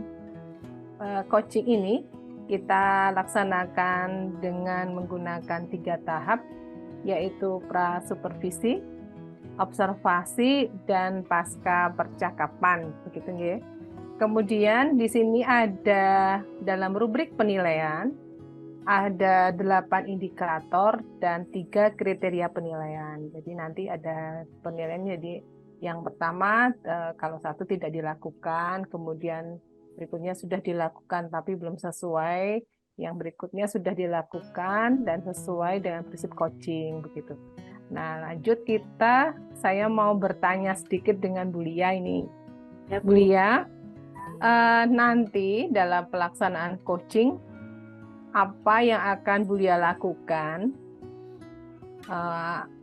coaching ini, kita laksanakan dengan menggunakan 3 tahap, yaitu pra-supervisi, observasi, dan pasca percakapan. Begitu ya. Kemudian di sini ada dalam rubrik penilaian, ada 8 indikator dan 3 kriteria penilaian. Jadi nanti ada penilaian, jadi yang pertama kalau 1 tidak dilakukan, kemudian berikutnya sudah dilakukan tapi belum sesuai, yang berikutnya sudah dilakukan dan sesuai dengan prinsip coaching begitu. Nah, lanjut saya mau bertanya sedikit dengan Bu Lia ini. Ya, Bu Lia, nanti dalam pelaksanaan coaching, apa yang akan Bu Lia lakukan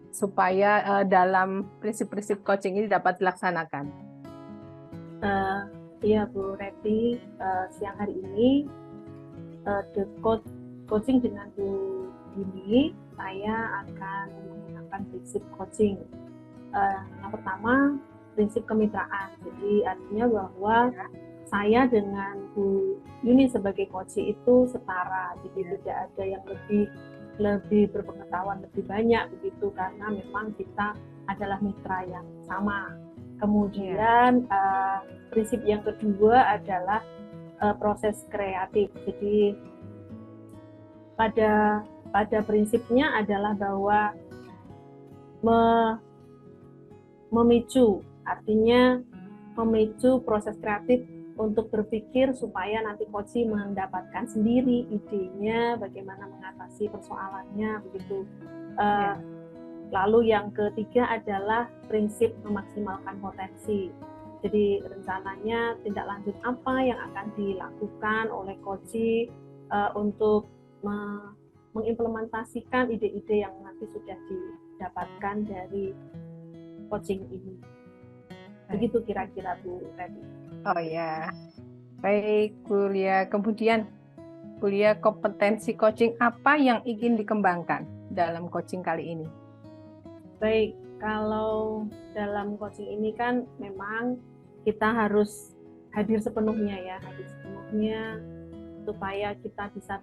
supaya dalam prinsip-prinsip coaching ini dapat dilaksanakan? Iya Bu Reti, siang hari ini coaching dengan Bu Yuni, saya akan menggunakan prinsip coaching. Yang pertama, prinsip kemitraan. Jadi artinya bahwa saya dengan Bu Yuni sebagai coach itu setara. Jadi tidak ada yang lebih berpengetahuan lebih banyak begitu, karena memang kita adalah mitra yang sama. Kemudian prinsip yang kedua adalah proses kreatif. Jadi pada prinsipnya adalah bahwa memicu, artinya memicu proses kreatif untuk berpikir supaya nanti coach mendapatkan sendiri idenya, bagaimana mengatasi persoalannya begitu. Lalu yang ketiga adalah prinsip memaksimalkan potensi. Jadi rencananya tindak lanjut apa yang akan dilakukan oleh coach untuk mengimplementasikan ide-ide yang nanti sudah didapatkan dari coaching ini. Begitu kira-kira Bu Reti. Oh ya, baik Bu Lia. Kemudian Bu Lia, kompetensi coaching apa yang ingin dikembangkan dalam coaching kali ini? Baik, kalau dalam coaching ini kan memang kita harus hadir sepenuhnya supaya kita bisa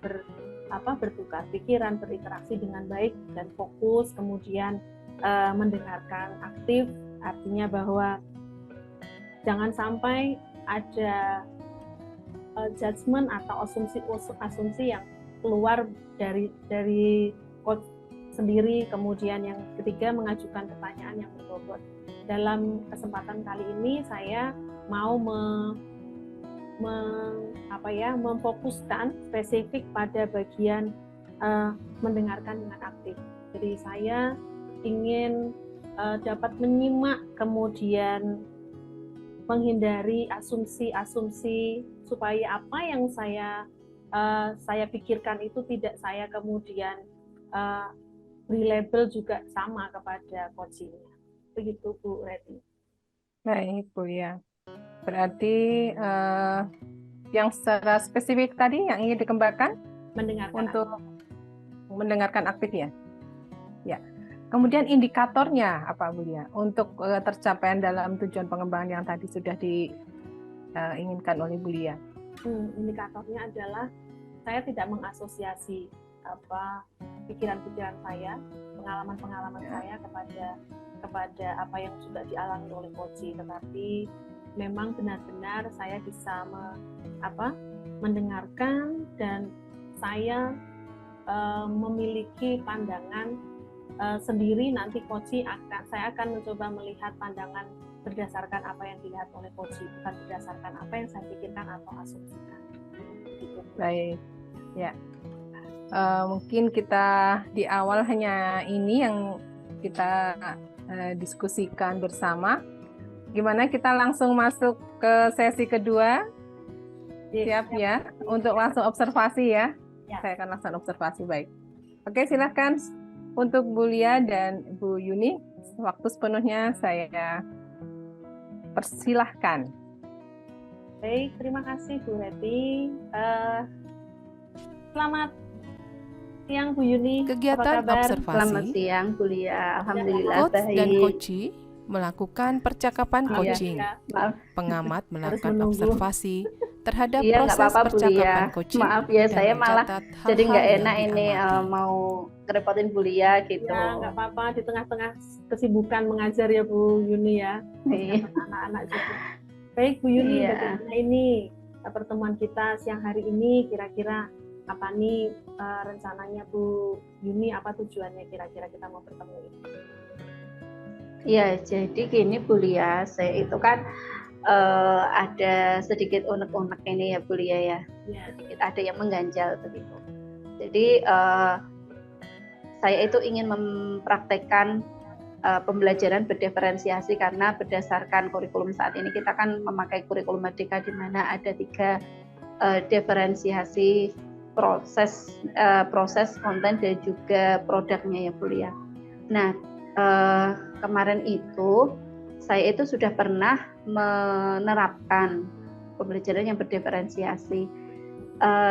bertukar pikiran, berinteraksi dengan baik dan fokus, kemudian mendengarkan aktif, artinya bahwa jangan sampai ada judgement atau asumsi yang keluar dari coach sendiri. Kemudian yang ketiga, mengajukan pertanyaan yang berbobot. Dalam kesempatan kali ini saya mau memfokuskan spesifik pada bagian mendengarkan dengan aktif. Jadi saya ingin dapat menyimak, kemudian menghindari asumsi-asumsi supaya apa yang saya pikirkan itu tidak saya kemudian beri label juga sama kepada coachingnya. Begitu Bu Reti. Baik Bu Lia. Berarti yang secara spesifik tadi yang ingin dikembangkan mendengarkan aktif ya. Ya. Kemudian indikatornya apa Bu Lia untuk tercapaian dalam tujuan pengembangan yang tadi sudah diinginkan oleh Bu Lia? Indikatornya adalah saya tidak mengasosiasi pikiran-pikiran saya, pengalaman-pengalaman saya kepada apa yang sudah dialami oleh coach, tetapi memang benar-benar saya bisa mendengarkan dan saya memiliki pandangan sendiri. Nanti coach saya akan mencoba melihat pandangan berdasarkan apa yang dilihat oleh coach, bukan berdasarkan apa yang saya pikirkan atau asumsikan. Gitu. Baik, ya. Mungkin kita di awal hanya ini yang kita diskusikan bersama. Gimana kita langsung masuk ke sesi kedua? Siap ya, untuk langsung observasi ya. Saya akan langsung observasi, baik. Oke, silahkan. Untuk Bu Lia dan Bu Yuni, waktu sepenuhnya saya persilahkan. Baik, terima kasih Bu Reti. Selamat siang Bu Yuni. Kegiatan observasi. Selamat siang Bu Lia. Alhamdulillah Coach baik. dan coachee melakukan percakapan coaching. Pengamat melakukan observasi terhadap proses percakapan coaching. Maaf ya, saya malah jadi nggak enak ini mau ngerepotin Bu Lia gitu. Ya, nggak apa-apa, di tengah-tengah kesibukan mengajar ya Bu Yuni ya. Anak-anak juga. Baik Bu Yuni, bagaimana ini pertemuan kita siang hari ini, kira-kira apa nih rencananya Bu Yuni, apa tujuannya kira-kira kita mau bertemu ini? Iya, jadi gini Bu Lia, saya itu kan ada sedikit unek-unek ini ya Bu Lia ya. Ya. Sedikit ada yang mengganjal begitu. Jadi saya itu ingin mempraktekkan pembelajaran berdiferensiasi karena berdasarkan kurikulum saat ini kita kan memakai kurikulum Merdeka di mana ada 3 diferensiasi proses konten dan juga produknya ya Bu Lia. Nah kemarin itu saya itu sudah pernah menerapkan pembelajaran yang berdiferensiasi.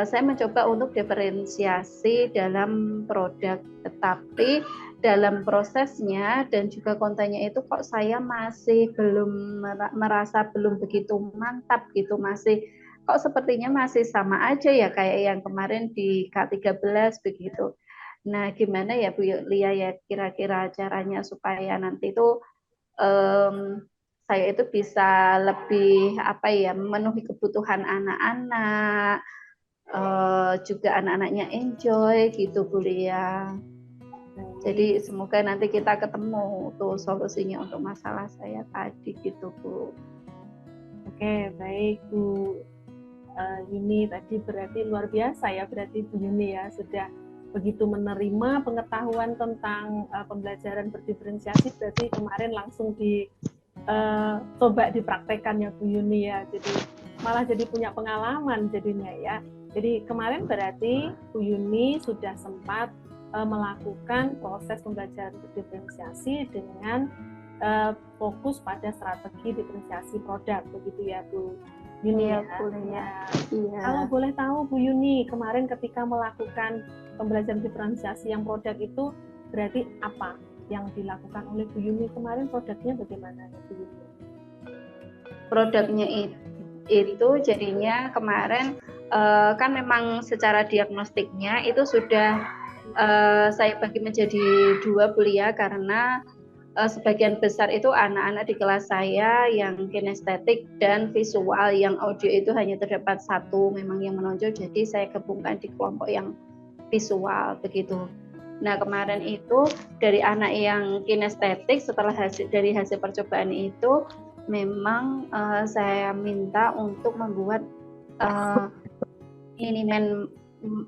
Saya mencoba untuk diferensiasi dalam produk, tetapi dalam prosesnya dan juga kontennya itu kok saya masih belum merasa belum begitu mantap gitu, masih kok sepertinya masih sama aja ya kayak yang kemarin di K13 begitu. Nah, gimana ya Bu Lia ya kira-kira caranya supaya nanti itu saya itu bisa lebih memenuhi kebutuhan anak-anak, juga anak-anaknya enjoy gitu Bu Lia. Jadi semoga nanti kita ketemu tuh solusinya untuk masalah saya tadi gitu Bu. Oke, baik Bu Yuni, tadi berarti luar biasa ya, berarti Bu Yuni ya sudah begitu menerima pengetahuan tentang pembelajaran berdiferensiasi, berarti kemarin langsung coba dipraktekkan ya Bu Yuni ya, jadi malah jadi punya pengalaman jadinya ya. Jadi kemarin berarti Bu Yuni sudah sempat melakukan proses pembelajaran berdiferensiasi dengan fokus pada strategi diferensiasi produk, begitu ya Bu Yuni ya. Iya. Kalau boleh tahu Bu Yuni, kemarin ketika melakukan pembelajaran diferensiasi yang produk itu berarti apa yang dilakukan oleh Bu Yuni kemarin, produknya bagaimana ya Bu Yuni? Produknya itu jadinya kemarin kan memang secara diagnostiknya itu sudah saya bagi menjadi 2 Bu Lia karena sebagian besar itu anak-anak di kelas saya yang kinestetik dan visual, yang audio itu hanya terdapat 1 memang yang menonjol, jadi saya gabungkan di kelompok yang visual begitu. Nah kemarin itu dari anak yang kinestetik setelah dari hasil percobaan itu memang saya minta untuk membuat ini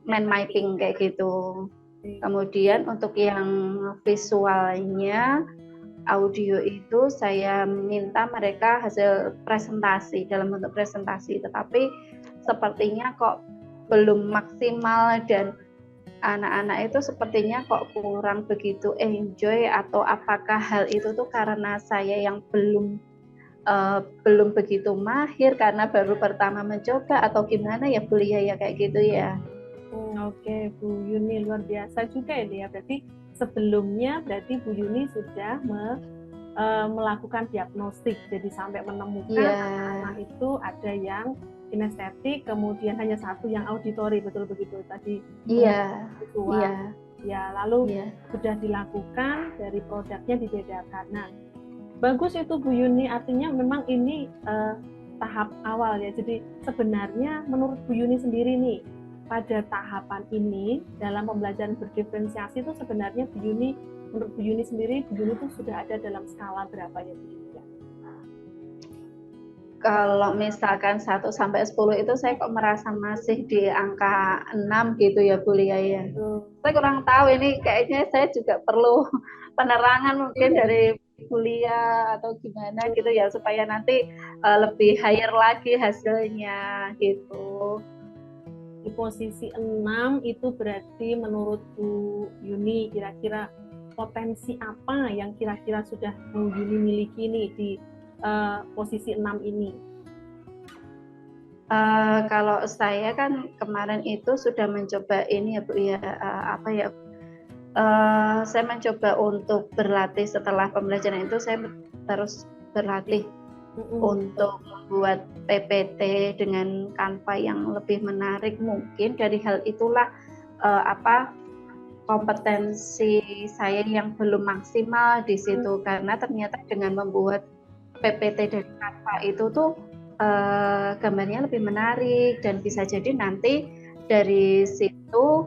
mind mapping kayak gitu. Kemudian untuk yang visualnya audio itu saya minta mereka hasil presentasi dalam bentuk presentasi, tetapi sepertinya kok belum maksimal dan anak-anak itu sepertinya kok kurang begitu enjoy, atau apakah hal itu tuh karena saya yang belum begitu mahir karena baru pertama mencoba atau gimana ya Bu Lia ya kayak gitu ya. Oke Bu Yuni, luar biasa juga ini ya, berarti sebelumnya berarti Bu Yuni sudah melakukan diagnostik, jadi sampai menemukan anak-anak itu ada yang kinestetik, kemudian hanya 1 yang auditori, betul begitu tadi? Iya. Ya, lalu sudah dilakukan, dari produknya dibedakan. Nah, bagus itu Bu Yuni, artinya memang ini tahap awal ya. Jadi sebenarnya menurut Bu Yuni sendiri nih, pada tahapan ini dalam pembelajaran berdiferensiasi itu sebenarnya Bu Yuni, menurut Bu Yuni sendiri, Bu Yuni itu sudah ada dalam skala berapa ya Bu Yuni? Kalau misalkan 1 sampai 10 itu saya kok merasa masih di angka 6 gitu ya Bu Lia ya. Saya kurang tahu, ini kayaknya saya juga perlu penerangan mungkin dari Bu Lia atau gimana gitu ya, supaya nanti lebih higher lagi hasilnya gitu. Di posisi 6 itu berarti menurut Bu Yuni kira-kira potensi apa yang kira-kira sudah Bu Yuni miliki nih di posisi 6 ini? Kalau saya kan kemarin itu sudah mencoba ini ya Bu ya, saya mencoba untuk berlatih setelah pembelajaran itu, saya terus berlatih untuk membuat PPT dengan Canva yang lebih menarik mungkin. Dari hal itulah kompetensi saya yang belum maksimal di situ, karena ternyata dengan membuat PPT dari Canva itu tuh gambarnya lebih menarik, dan bisa jadi nanti dari situ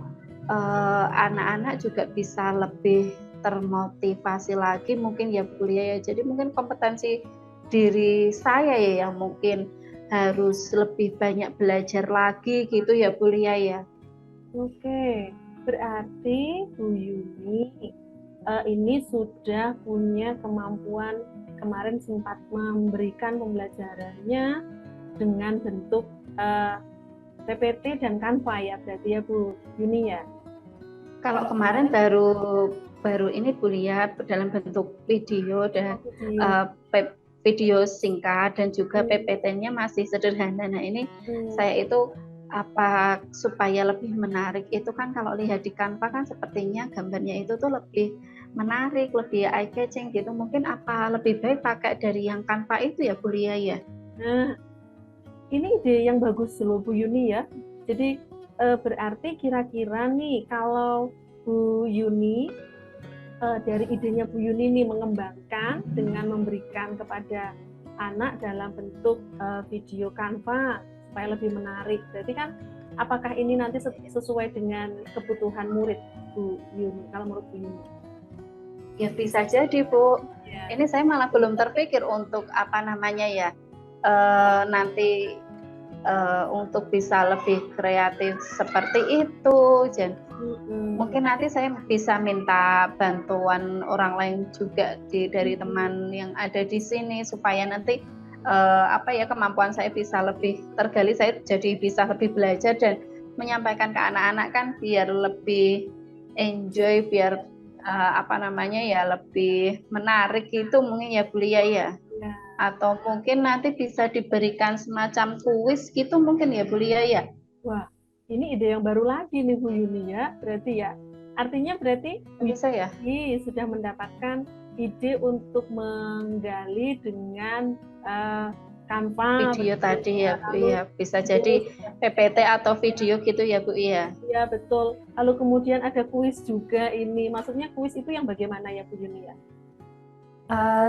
anak-anak juga bisa lebih termotivasi lagi mungkin ya Bu Lia ya. Jadi mungkin kompetensi diri saya ya yang mungkin harus lebih banyak belajar lagi gitu ya Bu Lia ya. Oke, berarti Bu Yuni ini sudah punya kemampuan, kemarin sempat memberikan pembelajarannya dengan bentuk PPT dan Canva ya, berarti ya Bu Yuni ya. Kalau kemarin baru ini Bu Lia dalam bentuk video dan video singkat dan juga PPT-nya masih sederhana. Nah ini saya itu apa supaya lebih menarik itu kan kalau lihat di Canva kan sepertinya gambarnya itu tuh lebih menarik, lebih eye catching gitu. Mungkin apa lebih baik pakai dari yang Canva itu ya Bu Lia ya? Nah, ini ide yang bagus loh Bu Yuni ya. Jadi berarti kira-kira nih kalau Bu Yuni dari idenya Bu Yuni nih mengembangkan dengan memberikan kepada anak dalam bentuk video Canva supaya lebih menarik. Berarti kan apakah ini nanti sesuai dengan kebutuhan murid Bu Yuni kalau menurut Bu Yuni? Ya bisa jadi Bu. Ya. Ini saya malah belum terpikir untuk apa namanya ya nanti untuk bisa lebih kreatif seperti itu. Jadi mungkin nanti saya bisa minta bantuan orang lain juga dari teman yang ada di sini supaya nanti kemampuan saya bisa lebih tergali, saya jadi bisa lebih belajar dan menyampaikan ke anak-anak kan biar lebih enjoy, biar lebih menarik gitu mungkin ya Bu Lia ya. Atau mungkin nanti bisa diberikan semacam kuis gitu mungkin ya Bu Lia ya. Wah, ini ide yang baru lagi nih Bu Yuni ya, berarti ya. Artinya berarti bisa ya. Sudah mendapatkan ide untuk menggali dengan Canva video tadi ya Bu ya, bisa jadi PPT atau video gitu ya Bu ya. Iya betul. Lalu kemudian ada kuis juga ini. Maksudnya kuis itu yang bagaimana ya Bu Yuni ya?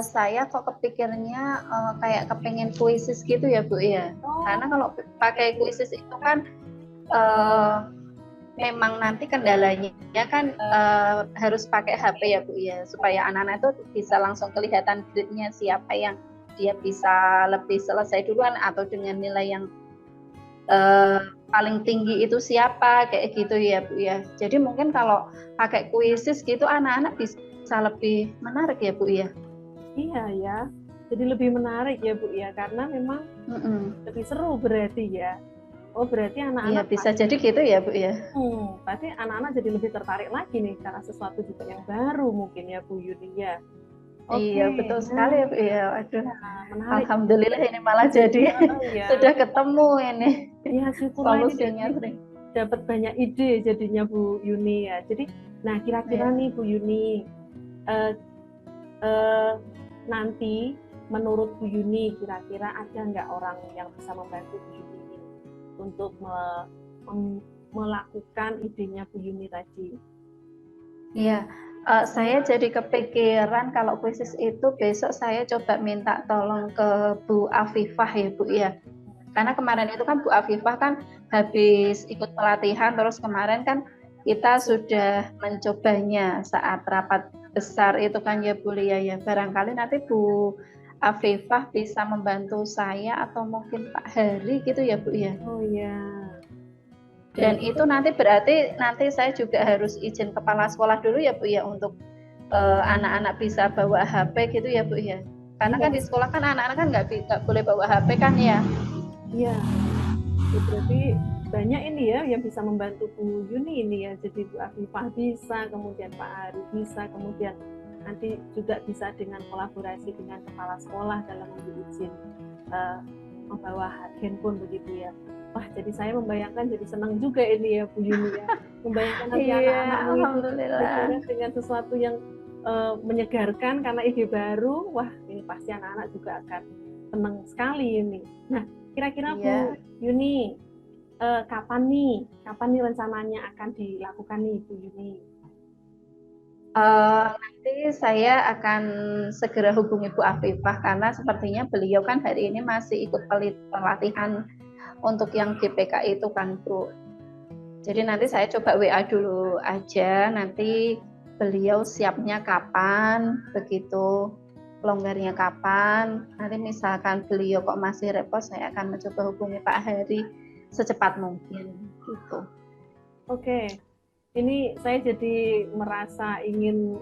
Saya kok kepikirnya kayak kepengen kuisis gitu ya Bu ya. Karena kalau pakai kuisis itu kan memang nanti kendalanya kan harus pakai HP ya Bu ya, supaya anak-anak itu bisa langsung kelihatan grade-nya siapa yang dia bisa lebih selesai duluan atau dengan nilai yang paling tinggi itu siapa, kayak gitu ya Bu ya. Jadi mungkin kalau pakai kuisis gitu anak-anak bisa lebih menarik ya Bu ya. Iya ya, jadi lebih menarik ya Bu ya, karena memang lebih seru berarti ya. Oh berarti anak-anak bisa jadi gitu ya Bu ya. Berarti anak-anak jadi lebih tertarik lagi nih karena sesuatu juga yang baru mungkin ya Bu Yuni ya. Iya betul sekali ya Bu ya. Aduh, alhamdulillah ini malah jadi sudah ketemu ini. Ya syukurlah solusinya dapat banyak ide jadinya Bu Yuni ya. Jadi, nah kira-kira nih Bu Yuni, nanti menurut Bu Yuni kira-kira ada nggak orang yang bisa membantu Bu Yuni untuk melakukan idenya Bu Yuni tadi? Iya, saya jadi kepikiran kalau kuisis itu besok saya coba minta tolong ke Bu Afifah ya Bu ya. Karena kemarin itu kan Bu Afifah kan habis ikut pelatihan, terus kemarin kan kita sudah mencobanya saat rapat besar itu kan ya Bu Lia ya. Barangkali nanti Bu Afifah bisa membantu saya atau mungkin Pak Hari gitu ya Bu ya. Oh iya. Dan itu nanti berarti nanti saya juga harus izin kepala sekolah dulu ya Bu ya untuk anak-anak bisa bawa HP gitu ya Bu ya. Karena kan di sekolah kan anak-anak kan nggak boleh bawa HP kan ya. Iya. Berarti banyak ini ya yang bisa membantu Bu Yuni ini ya. Jadi Bu Afifah bisa, kemudian Pak Hari bisa, kemudian nanti juga bisa dengan kolaborasi dengan kepala sekolah dalam memberi izin membawa handphone begitu ya. Wah, jadi saya membayangkan jadi senang juga ini ya Bu Yuni ya. Membayangkan nanti anak-anak dengan sesuatu yang menyegarkan karena ide baru. Wah, ini pasti anak-anak juga akan senang sekali ini. Nah, kira-kira Bu Yuni kapan nih rencananya akan dilakukan nih Bu Yuni? Nanti saya akan segera hubungi Bu Afifah karena sepertinya beliau kan hari ini masih ikut pelatihan untuk yang GPK itu kan Bu. Jadi nanti saya coba WA dulu aja, nanti beliau siapnya kapan begitu. longgarnya kapan. Nanti misalkan beliau kok masih repot, saya akan mencoba hubungi Pak Heri secepat mungkin gitu. Oke, ini saya jadi merasa ingin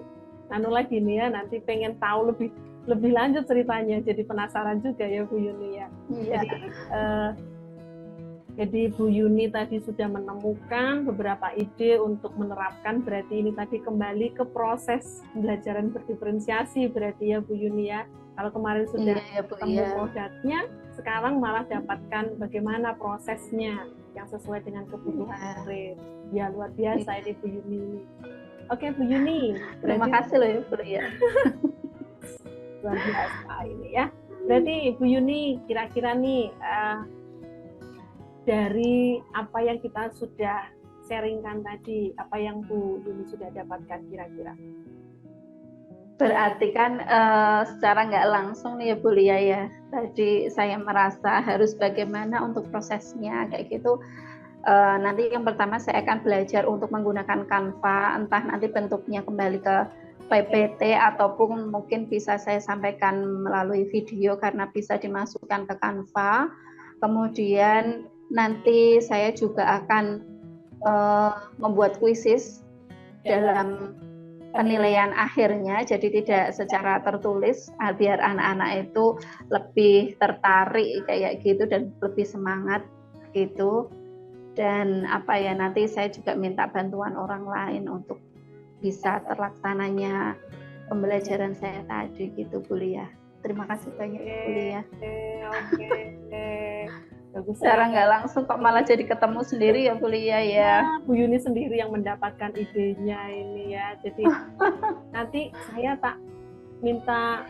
lagi nih ya, nanti pengen tahu lebih lanjut ceritanya, jadi penasaran juga ya Bu Yuni ya. Iya. Jadi Bu Yuni tadi sudah menemukan beberapa ide untuk menerapkan, berarti ini tadi kembali ke proses pembelajaran berdiferensiasi berarti ya Bu Yuni ya. Kalau kemarin sudah ketemu produknya, sekarang malah dapatkan bagaimana prosesnya yang sesuai dengan kebutuhan murid. Ya luar biasa ini Bu Yuni. Oke Bu Yuni. Terima kasih loh ya Bu ya. Luar biasa ini ya. Berarti Bu Yuni kira-kira nih dari apa yang kita sudah sharingkan tadi, apa yang Bu Yuni sudah dapatkan kira-kira? Berarti kan secara nggak langsung nih ya Bu Lia ya, tadi saya merasa harus bagaimana untuk prosesnya kayak gitu. Nanti yang pertama saya akan belajar untuk menggunakan Canva, entah nanti bentuknya kembali ke PPT ataupun mungkin bisa saya sampaikan melalui video karena bisa dimasukkan ke Canva. Kemudian nanti saya juga akan membuat kuisis dalam penilaian akhirnya, jadi tidak secara tertulis, biar anak-anak itu lebih tertarik kayak gitu dan lebih semangat gitu. Dan nanti saya juga minta bantuan orang lain untuk bisa terlaksananya pembelajaran saya tadi gitu Bu Lia. Terima kasih banyak Bu Lia. Oke. Bagus. Secara nggak langsung kok malah jadi ketemu sendiri ya Bu Lia ya. Bu Yuni sendiri yang mendapatkan idenya ini ya. Jadi nanti saya tak minta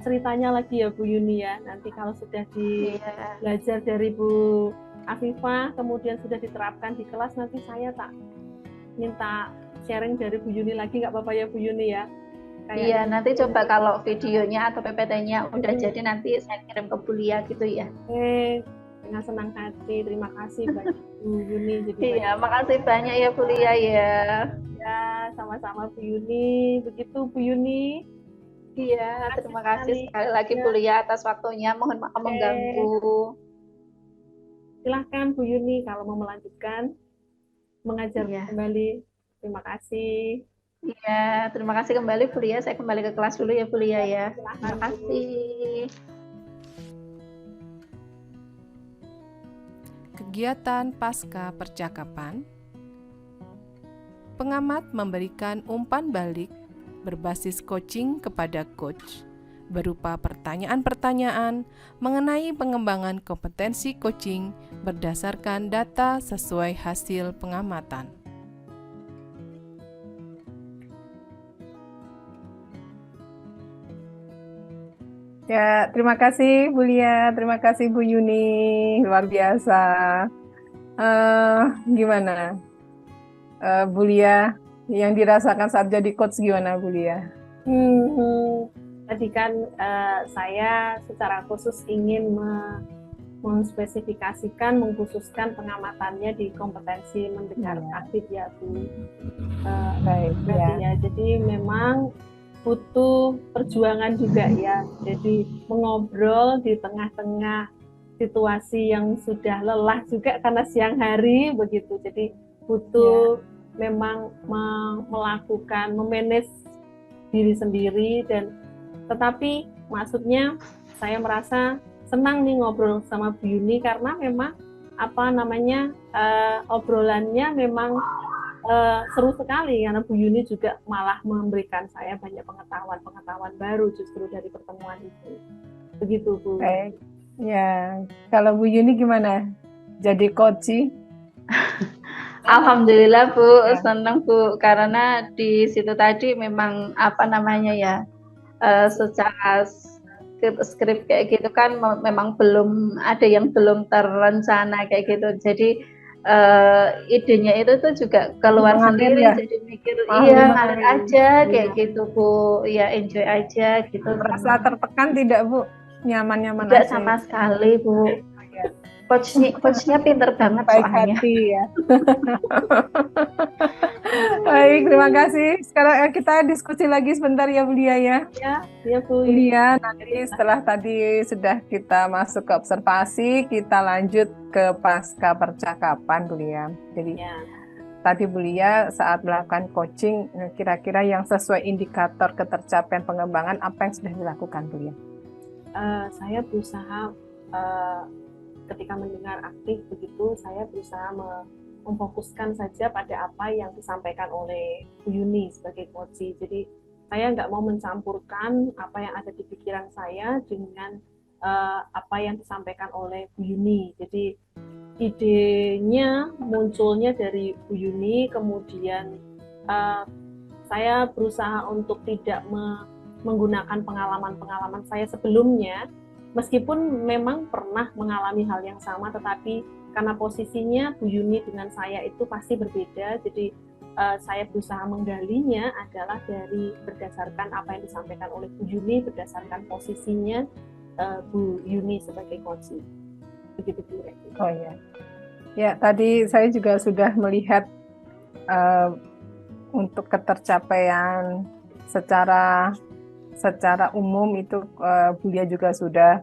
ceritanya lagi ya Bu Yuni ya. Nanti kalau sudah belajar dari Bu Afifah, kemudian sudah diterapkan di kelas, nanti saya tak minta sharing dari Bu Yuni lagi, nggak apa-apa ya Bu Yuni ya? Iya, nanti coba kalau videonya atau PPT-nya udah jadi nanti saya kirim ke Bu Lia gitu ya. Dengan senang hati, terima kasih banyak Bu Yuni. Iya, makasih banyak ya Bu Lia ya. Ya, sama-sama Bu Yuni. Begitu Bu Yuni. Iya, terima kasih sekali lagi Bu Lia atas waktunya. Mohon maaf mengganggu. Silahkan Bu Yuni kalau mau melanjutkan mengajar kembali. Terima kasih. Iya, terima kasih kembali Bu Lia. Saya kembali ke kelas dulu ya Bu Lia ya. Terima kasih. Kegiatan pasca percakapan, pengamat memberikan umpan balik berbasis coaching kepada coach berupa pertanyaan-pertanyaan mengenai pengembangan kompetensi coaching berdasarkan data sesuai hasil pengamatan. Ya, terima kasih Bu Lia, terima kasih Bu Yuni, luar biasa. Gimana, Bu Lia, yang dirasakan saat jadi coach gimana Bu Lia? Tadi kan saya secara khusus ingin menspesifikasikan, mengkhususkan pengamatannya di kompetensi mendengar aktif ya Bu. Baik ya. Jadi memang butuh perjuangan juga ya. Jadi mengobrol di tengah-tengah situasi yang sudah lelah juga karena siang hari begitu. Jadi butuh memang melakukan memanage diri sendiri, dan tetapi maksudnya saya merasa senang nih ngobrol sama Bu Yuni karena memang obrolannya memang seru sekali karena Bu Yuni juga malah memberikan saya banyak pengetahuan baru justru dari pertemuan itu. Begitu Bu. Baik. Ya, kalau Bu Yuni gimana? Jadi coach? Alhamdulillah Bu, senang Bu karena di situ tadi memang secara skrip kayak gitu kan memang belum ada yang belum terencana kayak gitu. Jadi idenya itu tuh juga keluar sendiri ya? Jadi mikir ngalir aja kayak gitu Bu, ya enjoy aja gitu. Merasa tertekan tidak Bu? Nyaman-nyaman tidak aja? Sama sekali Bu. Coachnya pinter banget baik soalnya. hati ya. Baik, terima kasih. Sekarang kita diskusi lagi sebentar ya Bu Lia ya. Ya Bu. Bu Lia, nanti setelah tadi sudah kita masuk ke observasi, kita lanjut ke pasca percakapan Bu Lia. Jadi Ya. tadi Bu Lia saat melakukan coaching, kira-kira yang sesuai indikator ketercapaian pengembangan apa yang sudah dilakukan Bu Lia? Saya berusaha ketika mendengar aktif begitu, saya berusaha memfokuskan saja pada apa yang disampaikan oleh Bu Yuni sebagai coach. Jadi saya nggak mau mencampurkan apa yang ada di pikiran saya dengan apa yang disampaikan oleh Bu Yuni. Jadi idenya munculnya dari Bu Yuni, kemudian saya berusaha untuk tidak menggunakan pengalaman-pengalaman saya sebelumnya, meskipun memang pernah mengalami hal yang sama, tetapi karena posisinya Bu Yuni dengan saya itu pasti berbeda, jadi saya berusaha menggalinya adalah dari berdasarkan apa yang disampaikan oleh Bu Yuni, berdasarkan posisinya Bu Yuni sebagai coach. Begitu Bu Reti. Oh ya, ya tadi saya juga sudah melihat untuk ketercapaian secara umum itu Bu Lia juga sudah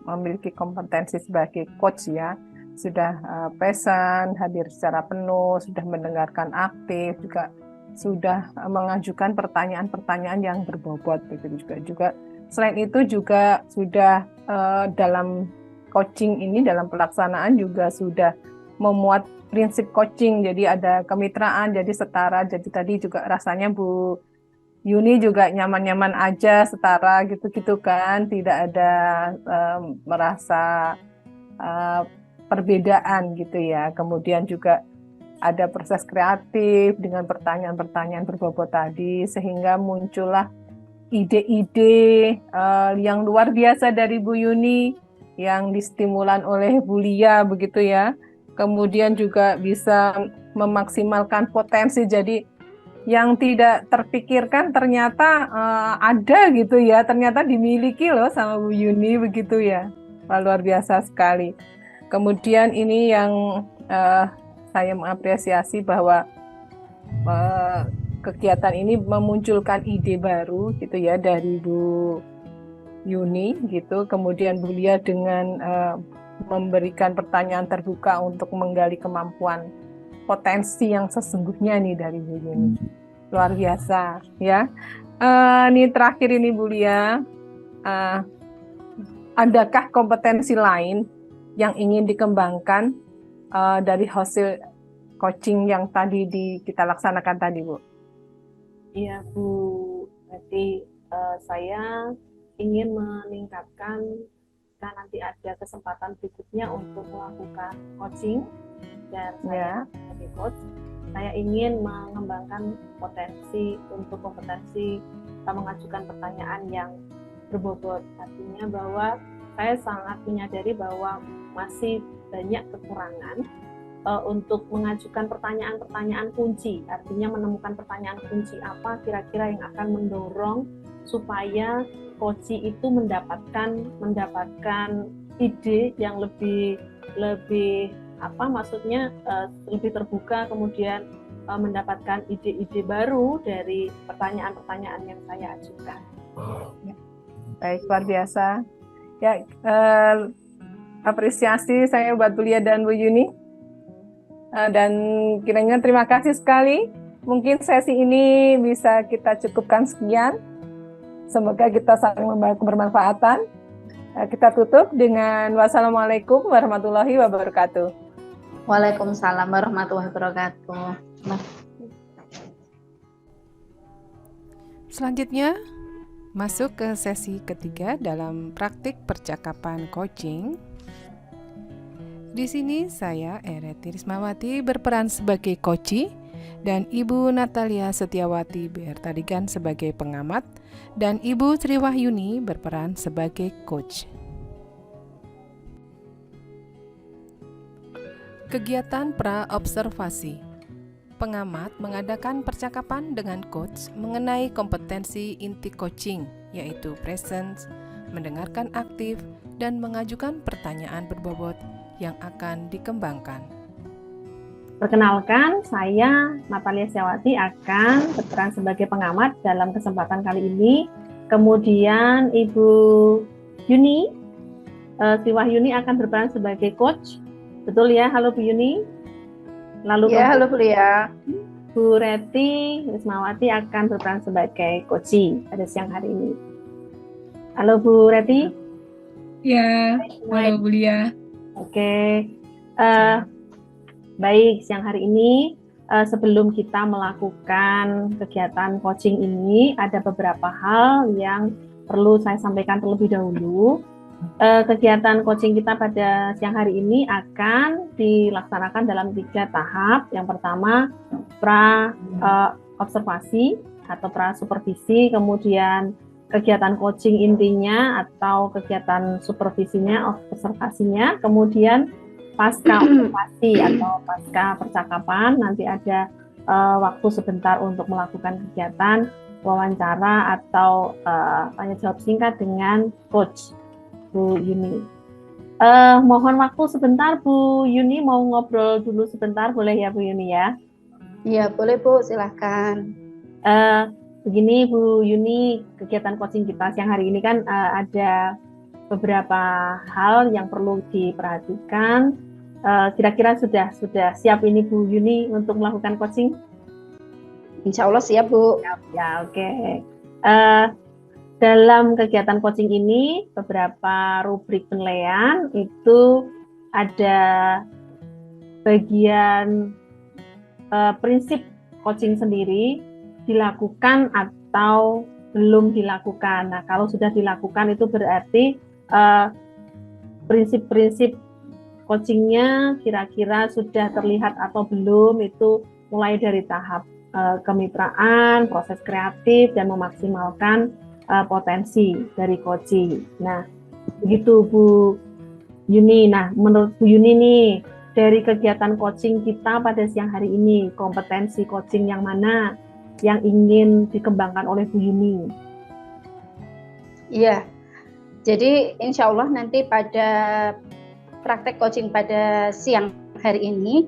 memiliki kompetensi sebagai coach ya, sudah present, hadir secara penuh, sudah mendengarkan aktif, juga sudah mengajukan pertanyaan-pertanyaan yang berbobot begitu juga. Selain itu juga sudah dalam coaching ini, dalam pelaksanaan juga sudah memuat prinsip coaching, jadi ada kemitraan, jadi setara, jadi tadi juga rasanya Bu Yuni juga nyaman-nyaman aja, setara gitu-gitu kan, tidak ada merasa perbedaan gitu ya. Kemudian juga ada proses kreatif dengan pertanyaan-pertanyaan berbobot tadi, sehingga muncullah ide-ide yang luar biasa dari Bu Yuni yang distimulan oleh Bu Lia begitu ya. Kemudian juga bisa memaksimalkan potensi, jadi yang tidak terpikirkan ternyata ada gitu ya, ternyata dimiliki loh sama Bu Yuni begitu ya. Luar biasa sekali. Kemudian ini yang saya mengapresiasi bahwa kegiatan ini memunculkan ide baru gitu ya dari Bu Yuni gitu. Kemudian Bu Lia dengan memberikan pertanyaan terbuka untuk menggali kemampuan potensi yang sesungguhnya nih dari Bu Yuni. Luar biasa ya. Ini terakhir ini Bu Lia, adakah kompetensi lain yang ingin dikembangkan dari hasil coaching yang tadi kita laksanakan tadi Bu? Iya Bu, berarti saya ingin meningkatkan jika nanti ada kesempatan berikutnya untuk melakukan coaching, dan saya sebagai coach, saya ingin mengembangkan potensi untuk kompetensi mengajukan pertanyaan yang berbobot. Artinya bahwa saya sangat menyadari bahwa masih banyak kekurangan untuk mengajukan pertanyaan-pertanyaan kunci. Artinya menemukan pertanyaan kunci apa kira-kira yang akan mendorong supaya coach itu mendapatkan ide yang lebih lebih terbuka, kemudian mendapatkan ide-ide baru dari pertanyaan-pertanyaan yang saya ajukan. Baik, luar biasa. Ya, apresiasi saya buat Bu Lia dan Bu Yuni. Dan kiranya terima kasih sekali. Mungkin sesi ini bisa kita cukupkan sekian. Semoga kita saling membantu bermanfaatan. Kita tutup dengan wassalamualaikum warahmatullahi wabarakatuh. Waalaikumsalam warahmatullahi wabarakatuh. Selanjutnya, masuk ke sesi ketiga dalam praktik percakapan coaching. Di sini saya, Ereti Rismawati, berperan sebagai coach dan Ibu Natalia Setiawati Bertadigan sebagai pengamat dan Ibu Sri Wahyuni berperan sebagai coach. Kegiatan pra-observasi. Pengamat mengadakan percakapan dengan coach mengenai kompetensi inti coaching, yaitu presence, mendengarkan aktif, dan mengajukan pertanyaan berbobot yang akan dikembangkan. Perkenalkan, saya Natalia Syawati akan berperan sebagai pengamat dalam kesempatan kali ini. Kemudian Ibu Yuni, Sri Wahyuni akan berperan sebagai coach. Betul ya? Halo Bu Yuni. Lalu Ya, halo Bu Lia. Bu Reti Rismawati akan berperan sebagai coachee pada siang hari ini. Halo Bu Reti. Ya, halo Bu Lia. Oke. Baik, siang hari ini sebelum kita melakukan kegiatan coaching ini, ada beberapa hal yang perlu saya sampaikan terlebih dahulu. Kegiatan coaching kita pada siang hari ini akan dilaksanakan dalam 3 tahap. Yang pertama, observasi atau supervisi, kemudian kegiatan coaching intinya atau kegiatan supervisinya, observasinya, kemudian pasca observasi atau pasca percakapan, nanti ada waktu sebentar untuk melakukan kegiatan wawancara atau tanya jawab singkat dengan coach Bu Yuni. Mohon waktu sebentar Bu Yuni, mau ngobrol dulu sebentar, boleh ya Bu Yuni ya? Iya, boleh Bu, silahkan. Begini Bu Yuni, kegiatan coaching kita siang hari ini kan ada beberapa hal yang perlu diperhatikan. Kira-kira sudah siap ini Bu Yuni untuk melakukan coaching? Insya Allah siap Bu. Ya, oke. Dalam kegiatan coaching ini, beberapa rubrik penilaian itu ada bagian prinsip coaching sendiri, dilakukan atau belum dilakukan. Nah, kalau sudah dilakukan itu berarti prinsip-prinsip coachingnya kira-kira sudah terlihat atau belum, itu mulai dari tahap kemitraan, proses kreatif, dan memaksimalkan potensi dari coaching. Nah, begitu Bu Yuni. Nah, menurut Bu Yuni nih, dari kegiatan coaching kita pada siang hari ini, kompetensi coaching yang mana yang ingin dikembangkan oleh Bu Yuni? Iya, jadi insya Allah nanti pada praktek coaching pada siang hari ini,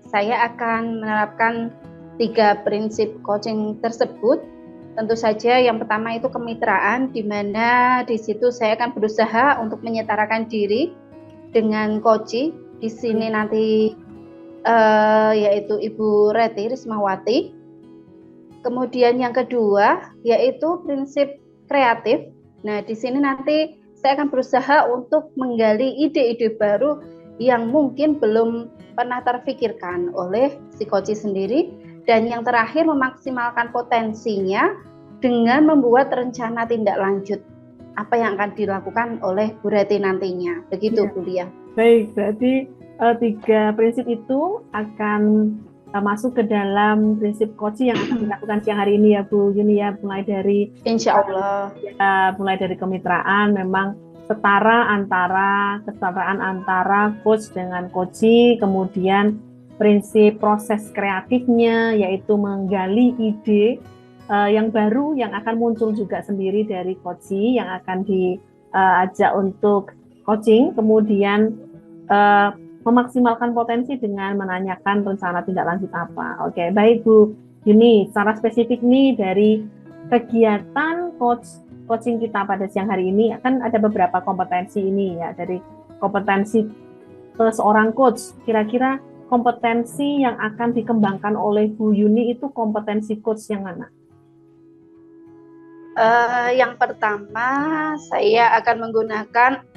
saya akan menerapkan 3 prinsip coaching tersebut. Tentu saja yang pertama itu kemitraan, di mana di situ saya akan berusaha untuk menyetarakan diri dengan coachee. Di sini nanti yaitu Ibu Reti Rismawati. Kemudian yang kedua yaitu prinsip kreatif. Nah, di sini nanti saya akan berusaha untuk menggali ide-ide baru yang mungkin belum pernah terfikirkan oleh si coachee sendiri. Dan yang terakhir, memaksimalkan potensinya dengan membuat rencana tindak lanjut apa yang akan dilakukan oleh Bu Reti nantinya. Begitu, Bu Lia. Baik, berarti 3 prinsip itu akan masuk ke dalam prinsip coaching yang akan dilakukan siang hari ini ya Bu Yuni ya, mulai dari Insya Allah mulai dari kemitraan, memang kesetaraan antara coach dengan coachee, kemudian prinsip proses kreatifnya yaitu menggali ide yang baru yang akan muncul juga sendiri dari coachee yang akan diajak untuk coaching, kemudian memaksimalkan potensi dengan menanyakan rencana tindak lanjut apa. Oke, baik Bu Yuni, secara spesifik nih dari kegiatan coaching kita pada siang hari ini akan ada beberapa kompetensi ini ya, dari kompetensi seorang coach. Kira-kira kompetensi yang akan dikembangkan oleh Bu Yuni itu kompetensi coach yang mana? Yang pertama, saya akan menggunakan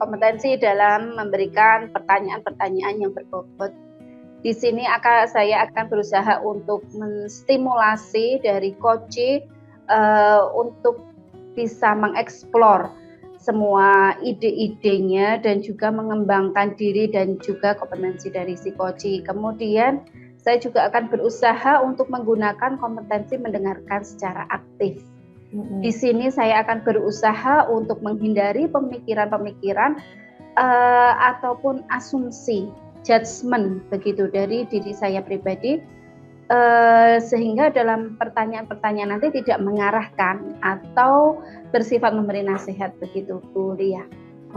kompetensi dalam memberikan pertanyaan-pertanyaan yang berbobot. Di sini saya akan berusaha untuk menstimulasi dari coachee untuk bisa mengeksplor semua ide-idenya dan juga mengembangkan diri dan juga kompetensi dari si coachee. Kemudian saya juga akan berusaha untuk menggunakan kompetensi mendengarkan secara aktif. Di sini saya akan berusaha untuk menghindari pemikiran-pemikiran ataupun asumsi, judgement begitu dari diri saya pribadi, sehingga dalam pertanyaan-pertanyaan nanti tidak mengarahkan atau bersifat memberi nasihat begitu Bu Lia.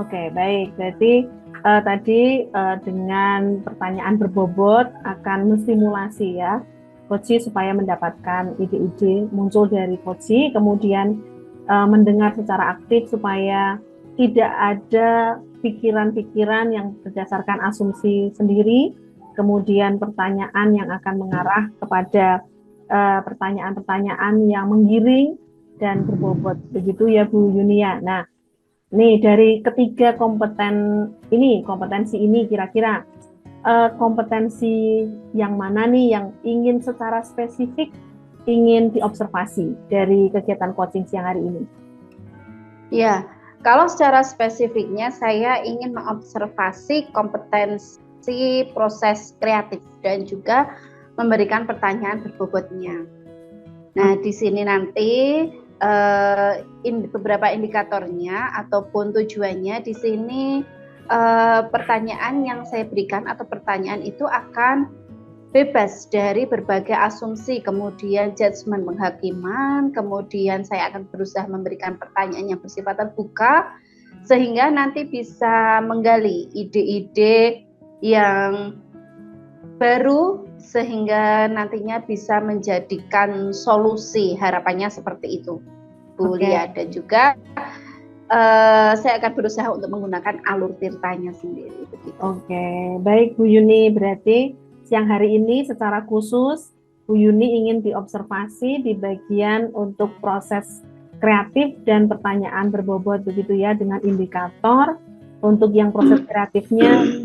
Oke, baik. Berarti tadi dengan pertanyaan berbobot akan menstimulasi ya Coach supaya mendapatkan ide-ide muncul dari Coach, kemudian mendengar secara aktif supaya tidak ada pikiran-pikiran yang berdasarkan asumsi sendiri, kemudian pertanyaan yang akan mengarah kepada pertanyaan-pertanyaan yang menggiring dan berbobot. Begitu ya Bu Yunia. Nah, nih dari ketiga kompetensi ini kira-kira kompetensi yang mana nih yang ingin secara spesifik ingin diobservasi dari kegiatan coaching siang hari ini? Ya, kalau secara spesifiknya saya ingin mengobservasi kompetensi proses kreatif dan juga memberikan pertanyaan berbobotnya. Nah, di sini nanti beberapa indikatornya ataupun tujuannya di sini pertanyaan yang saya berikan atau pertanyaan itu akan bebas dari berbagai asumsi, kemudian judgement penghakiman, kemudian saya akan berusaha memberikan pertanyaan yang bersifat terbuka sehingga nanti bisa menggali ide-ide yang baru sehingga nantinya bisa menjadikan solusi, harapannya seperti itu Bu Lia. Dan juga saya akan berusaha untuk menggunakan alur tirtanya sendiri. Oke, baik Bu Yuni, berarti siang hari ini secara khusus Bu Yuni ingin diobservasi di bagian untuk proses kreatif dan pertanyaan berbobot begitu ya, dengan indikator untuk yang proses kreatifnya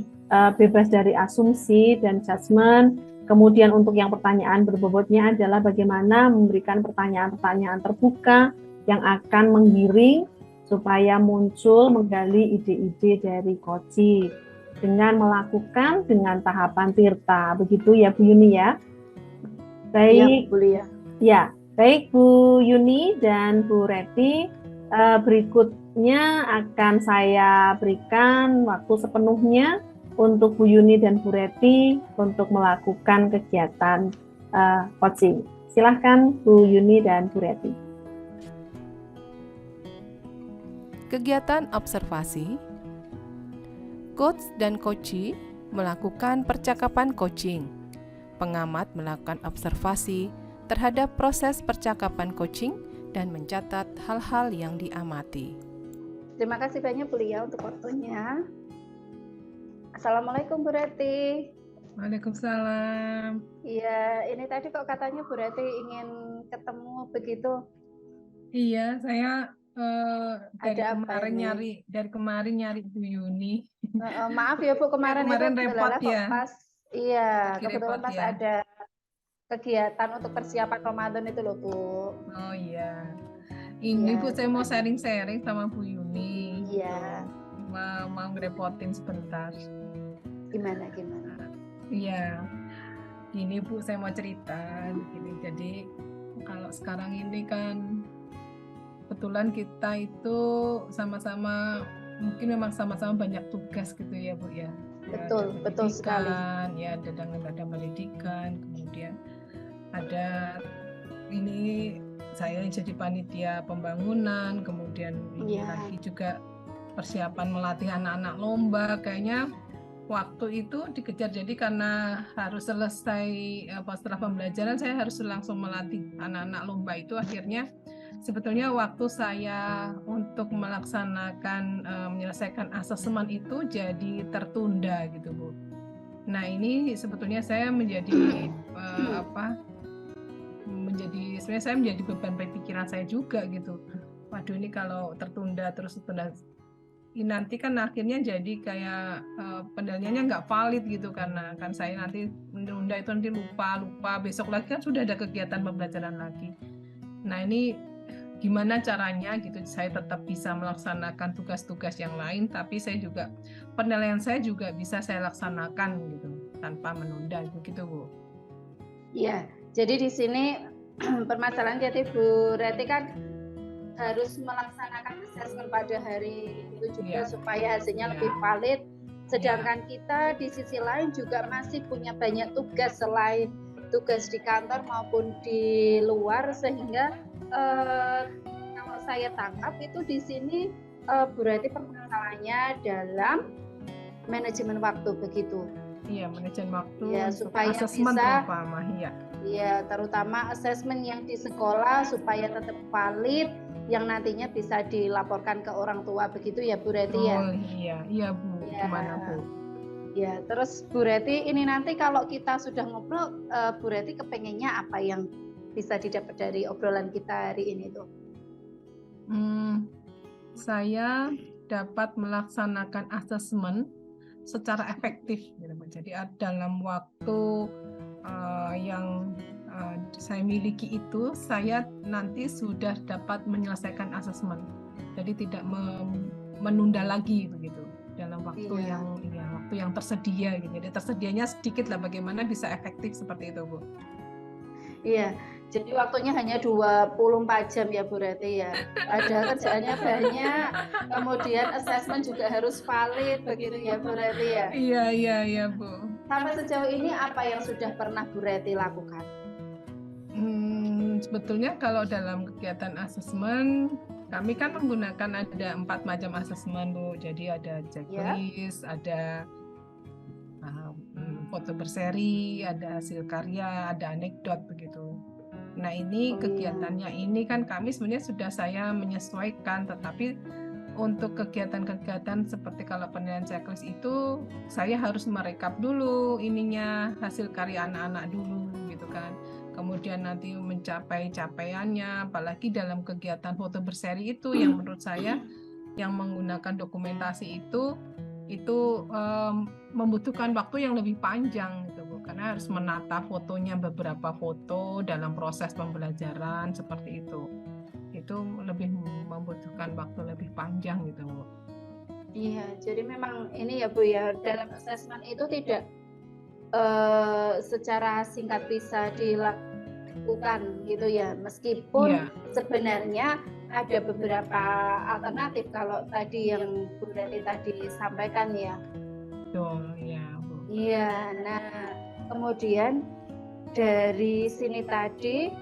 bebas dari asumsi dan judgement. Kemudian untuk yang pertanyaan berbobotnya adalah bagaimana memberikan pertanyaan-pertanyaan terbuka yang akan menggiring supaya muncul menggali ide-ide dari Coach dengan melakukan dengan tahapan tirta, begitu ya Bu Yuni ya. Baik, Bu Lia. Ya, baik Bu Yuni dan Bu Reti, berikutnya akan saya berikan waktu sepenuhnya untuk Bu Yuni dan Bu Reti untuk melakukan kegiatan coaching. Silahkan Bu Yuni dan Bu Reti. Kegiatan observasi, coach dan coachee melakukan percakapan coaching. Pengamat melakukan observasi terhadap proses percakapan coaching dan mencatat hal-hal yang diamati. Terima kasih banyak Bu Lia untuk waktunya. Assalamualaikum Bu Reti. Waalaikumsalam. Iya, ini tadi kok katanya Bu Reti ingin ketemu begitu. Iya, saya Ada dari kemarin nyari Bu Yuni. Maaf ya Bu, kemarin itu repot ya. Pas kebetulan pas ya. ada kegiatan untuk persiapan Ramadan itu loh Bu. Oh iya. Ini Bu, saya mau sharing-sharing sama Bu Yuni. Iya. Mau ngerepotin sebentar. Gimana? Iya. Gini Bu, saya mau cerita. Jadi kalau sekarang ini kan kebetulan kita itu sama-sama mungkin memang sama-sama banyak tugas gitu ya Bu ya. Betul sekali. Ya ada pendidikan, kemudian ada ini saya jadi panitia pembangunan, kemudian ini lagi juga persiapan melatih anak-anak lomba. Kayaknya waktu itu dikejar, jadi karena harus selesai setelah pembelajaran saya harus langsung melatih anak-anak lomba itu, akhirnya sebetulnya waktu saya untuk melaksanakan menyelesaikan asesmen itu jadi tertunda gitu Bu. Nah ini sebetulnya saya menjadi sebenarnya saya menjadi beban pikiran saya juga gitu. Waduh, ini kalau tertunda nanti kan akhirnya jadi kayak penilaiannya nggak valid gitu, karena kan saya nanti menunda itu nanti lupa besok lagi kan sudah ada kegiatan pembelajaran lagi. Nah ini gimana caranya gitu saya tetap bisa melaksanakan tugas-tugas yang lain, tapi saya juga penilaian saya juga bisa saya laksanakan gitu tanpa menunda begitu Bu. Iya, jadi di sini permasalahan jadi Bu Reti kan harus melaksanakan assessment pada hari itu juga supaya hasilnya lebih valid. Sedangkan kita di sisi lain juga masih punya banyak tugas selain tugas di kantor maupun di luar, sehingga kalau saya tangkap itu di sini berarti permasalahannya dalam manajemen waktu begitu. Iya, manajemen waktu Ya, untuk supaya asesmen bisa, terutama, iya. ya terutama asesmen yang di sekolah supaya tetap valid, yang nantinya bisa dilaporkan ke orang tua begitu ya Bu Reti ya. Betul, iya Bu. Ya. Gimana Bu? Ya, terus Bu Reti ini nanti kalau kita sudah ngobrol, Bu Reti kepengennya apa yang bisa didapat dari obrolan kita hari ini tuh? Saya dapat melaksanakan asesmen secara efektif, gitu Bu. Jadi dalam waktu yang saya miliki itu, saya nanti sudah dapat menyelesaikan asesmen. Jadi tidak menunda lagi begitu dalam waktu yang tersedia gitu. Jadi tersedianya sedikit lah, bagaimana bisa efektif seperti itu Bu. Iya, jadi waktunya hanya 24 jam ya Bu Reti ya. Ada kerjaannya banyak, kemudian assessment juga harus valid begitu ya Bu Reti ya. Iya Bu. Sampai sejauh ini apa yang sudah pernah Bu Reti lakukan? Sebetulnya kalau dalam kegiatan asesmen, kami kan menggunakan ada 4 macam asesmen Bu. Jadi ada checklist, ada foto berseri, ada hasil karya, ada anekdot begitu. Nah ini kegiatannya ini kan kami sebenarnya sudah saya menyesuaikan, tetapi untuk kegiatan-kegiatan seperti kalau penilaian checklist itu saya harus merekap dulu ininya, hasil karya anak-anak dulu gitu kan. Kemudian nanti mencapai capaiannya, apalagi dalam kegiatan foto berseri itu yang menurut saya yang menggunakan dokumentasi itu membutuhkan waktu yang lebih panjang gitu Bu, karena harus menata fotonya beberapa foto dalam proses pembelajaran seperti itu lebih membutuhkan waktu lebih panjang gitu Bu. Iya, jadi memang ini ya Bu ya, dalam assessment itu tidak secara singkat bisa dilakukan gitu ya, meskipun sebenarnya ada beberapa alternatif kalau tadi yang Bu Reti tadi sampaikan ya. Betul, ya Bu. Iya, nah kemudian dari sini tadi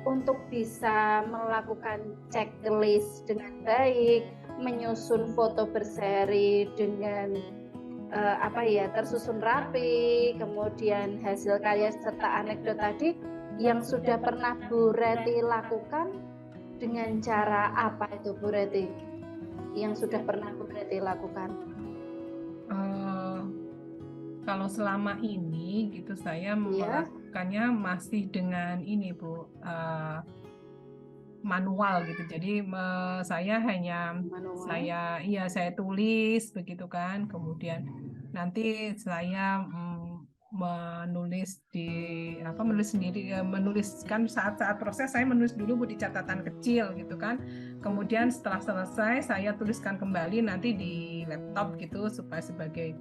untuk bisa melakukan checklist dengan baik, menyusun foto berseri dengan tersusun rapi, kemudian hasil karya serta anekdot tadi yang sudah pernah Bu Reti lakukan dengan cara apa itu Bu Reti? Yang sudah pernah Bu Reti lakukan? Kalau selama ini gitu saya melakukannya masih dengan ini Bu, manual gitu. Jadi saya hanya saya tulis begitu kan. Kemudian nanti saya menuliskan saat-saat proses saya menulis dulu Bu di catatan kecil gitu kan. Kemudian setelah selesai saya tuliskan kembali nanti di laptop gitu supaya sebagai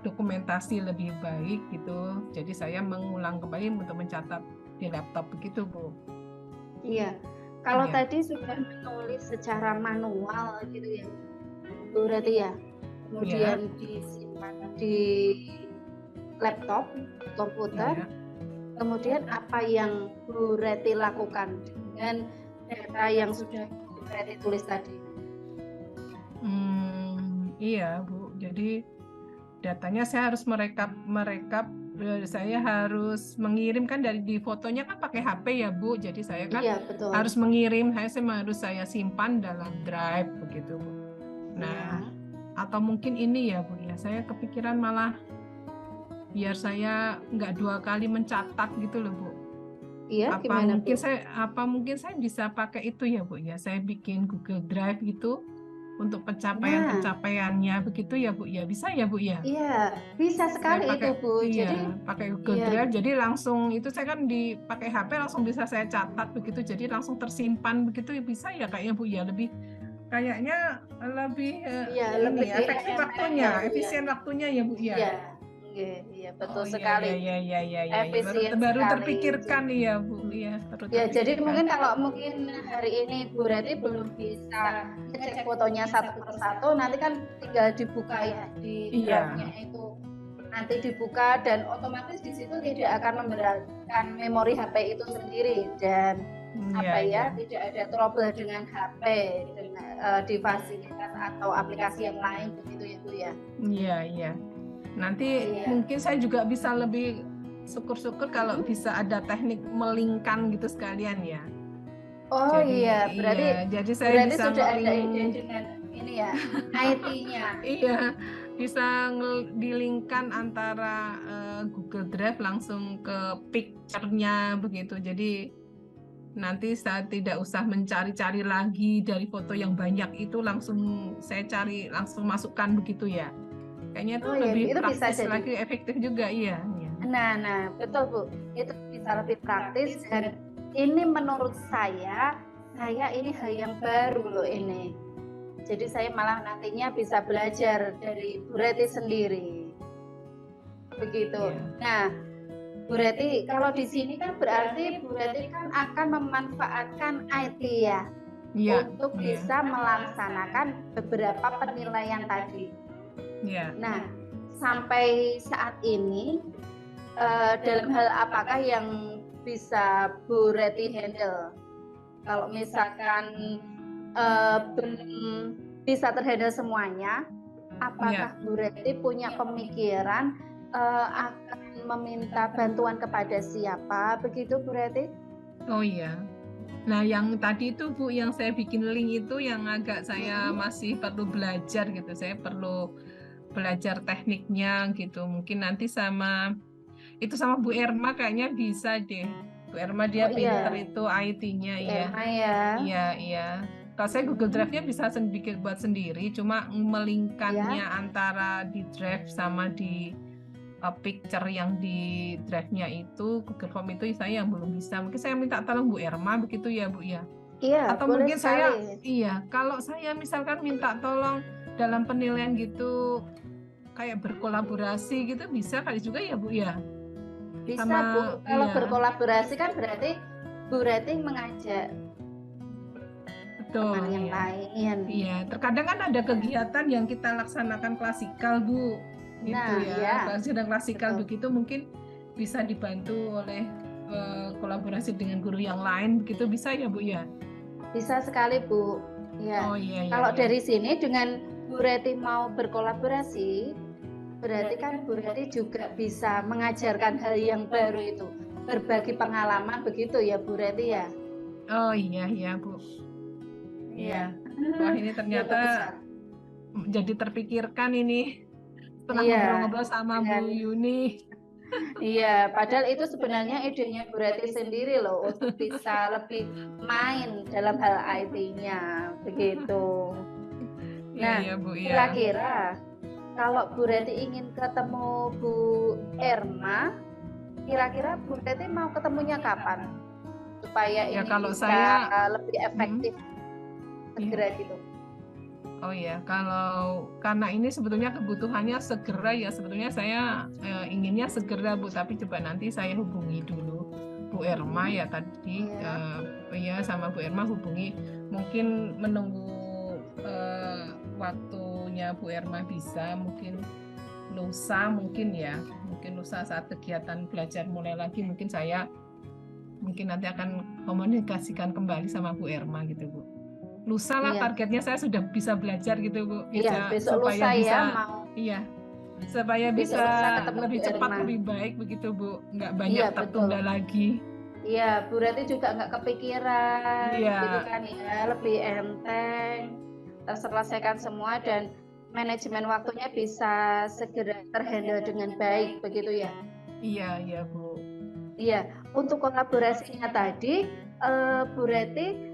dokumentasi lebih baik gitu. Jadi saya mengulang kembali untuk mencatat di laptop begitu Bu. Iya, kalau tadi sudah menulis secara manual gitu ya, Bu Reti ya, kemudian disimpan di laptop, komputer, kemudian apa yang Bu Reti lakukan dengan data yang sudah Bu Reti tulis tadi? Iya Bu, jadi datanya saya harus merekap, saya harus mengirimkan di fotonya kan pakai HP ya Bu, jadi saya kan harus mengirim, saya simpan dalam drive begitu Bu. Nah, atau mungkin ini ya Bu ya, saya kepikiran malah biar saya nggak 2 kali mencatat gitu loh Bu. Iya, gimana Bu? Mungkin saya bisa pakai itu ya Bu ya, saya bikin Google Drive gitu untuk pencapaiannya begitu ya Bu ya, bisa ya Bu ya? Iya, bisa sekali itu Bu. Jadi pakai Google Drive, jadi langsung itu saya kan dipakai HP langsung bisa saya catat begitu, jadi langsung tersimpan begitu ya, bisa ya kayaknya Bu ya, lebih kayaknya lebih efektif waktunya, efisien waktunya ya Bu ya. Iya, betul sekali. Iya. Baru terpikirkan ya Bu. Iya, jadi mungkin kalau hari ini Bu Reti belum bisa ngecek fotonya satu persatu, nanti kan tinggal dibuka ya di drive-nya itu. Nanti dibuka dan otomatis di situ tidak akan memberatkan memori HP itu sendiri dan tidak ada trouble dengan HP dengan di fasilitas atau aplikasi yang lain begitu ya Bu ya. Iya, iya. Nanti mungkin saya juga bisa lebih syukur-syukur kalau bisa ada teknik melingkan gitu sekalian ya. Oh Jadi, iya, berarti jadi saya berarti bisa sudah ada ide ngeling, dengan ini ya, IT-nya. iya, bisa dilingkan antara Google Drive langsung ke picture-nya begitu. Jadi nanti saya tidak usah mencari-cari lagi dari foto yang banyak itu, langsung saya cari, langsung masukkan begitu ya. Kayaknya itu Oh iya, lebih itu bisa praktis jadi. lagi, efektif juga, iya. Iya. Nah, betul Bu. Itu bisa lebih praktis dan ini menurut saya ini hal yang baru loh ini. Jadi saya malah nantinya bisa belajar dari Bu Reti sendiri. Begitu. Iya. Nah, Bu Reti, kalau di sini kan berarti Bu Reti kan akan memanfaatkan IT ya Iya, untuk iya, bisa melaksanakan beberapa penilaian tadi. iya. Nah, sampai saat ini dalam hal apakah yang bisa Bu Reti handle? Kalau misalkan belum bisa terhandle semuanya, apakah Bu Reti punya pemikiran akan meminta bantuan kepada siapa begitu Bu Reti? Oh iya. Nah, yang tadi itu Bu, yang saya bikin link itu yang agak saya masih perlu belajar gitu. Saya perlu belajar tekniknya gitu. Mungkin nanti sama Bu Erma kayaknya bisa deh. Bu Erma dia pinter itu IT-nya, Bu iya. Erma ya. Iya, iya. Kalau saya Google Drive-nya bisa bikin buat sendiri, cuma melingkannya antara di Drive sama di picture yang di Drive-nya itu, Google Form itu saya yang belum bisa. Mungkin saya minta tolong Bu Erma begitu ya, Bu ya. Iya, Atau boleh mungkin sekali. kalau saya misalkan minta tolong dalam penilaian gitu, kayak berkolaborasi gitu, bisa kali juga ya Bu ya? Bisa Sama, Bu, kalau iya. berkolaborasi kan berarti Bu Reti mengajak Betul, teman yang iya. lain. Iya, terkadang kan ada kegiatan yang kita laksanakan klasikal Bu, gitu Nah, ya. iya. Kalau sedang klasikal Betul. begitu mungkin bisa dibantu oleh kolaborasi dengan guru yang lain, begitu bisa ya Bu ya? Bisa sekali Bu. Ya. Oh iya, iya. Kalau iya. dari sini dengan Bu Reti mau berkolaborasi, berarti kan Bu Reti juga bisa mengajarkan hal yang baru itu, berbagi pengalaman begitu ya Bu Reti ya. Oh iya, iya Bu. Iya. Wah, ini ternyata jadi terpikirkan ini setelah ngobrol-ngobrol sama Bu Yuni. Iya, padahal itu sebenarnya idenya Bu Reti sendiri loh untuk bisa lebih main dalam hal IT-nya begitu. Nah, Iya, Bu, ya. kira-kira kalau Bu Reti ingin ketemu Bu Erma, kira-kira Bu Reti mau ketemunya kapan supaya Ya, ini kalau bisa saya lebih efektif segera gitu. Oh ya, karena ini sebetulnya kebutuhannya segera ya, sebetulnya saya inginnya segera Bu, tapi coba nanti saya hubungi dulu Bu Erma ya tadi, ya sama Bu Erma hubungi, mungkin menunggu waktunya Bu Erma bisa, mungkin lusa saat kegiatan belajar mulai lagi, mungkin nanti akan komunikasikan kembali sama Bu Erma gitu Bu. Lusa lah targetnya saya sudah bisa belajar gitu Bu. Iya, besok supaya lusa bisa, ya mau. Iya, supaya Besok bisa lusa ketemu lebih Bu cepat Erma. lebih baik begitu Bu, nggak banyak tertunda lagi. Iya, Bu Reti juga nggak kepikiran, Iya. gitu kan ya, lebih enteng, terselesaikan semua dan manajemen waktunya bisa segera terhandle dengan baik begitu ya. Iya, iya Bu. Iya, untuk kolaborasinya tadi, Bu Reti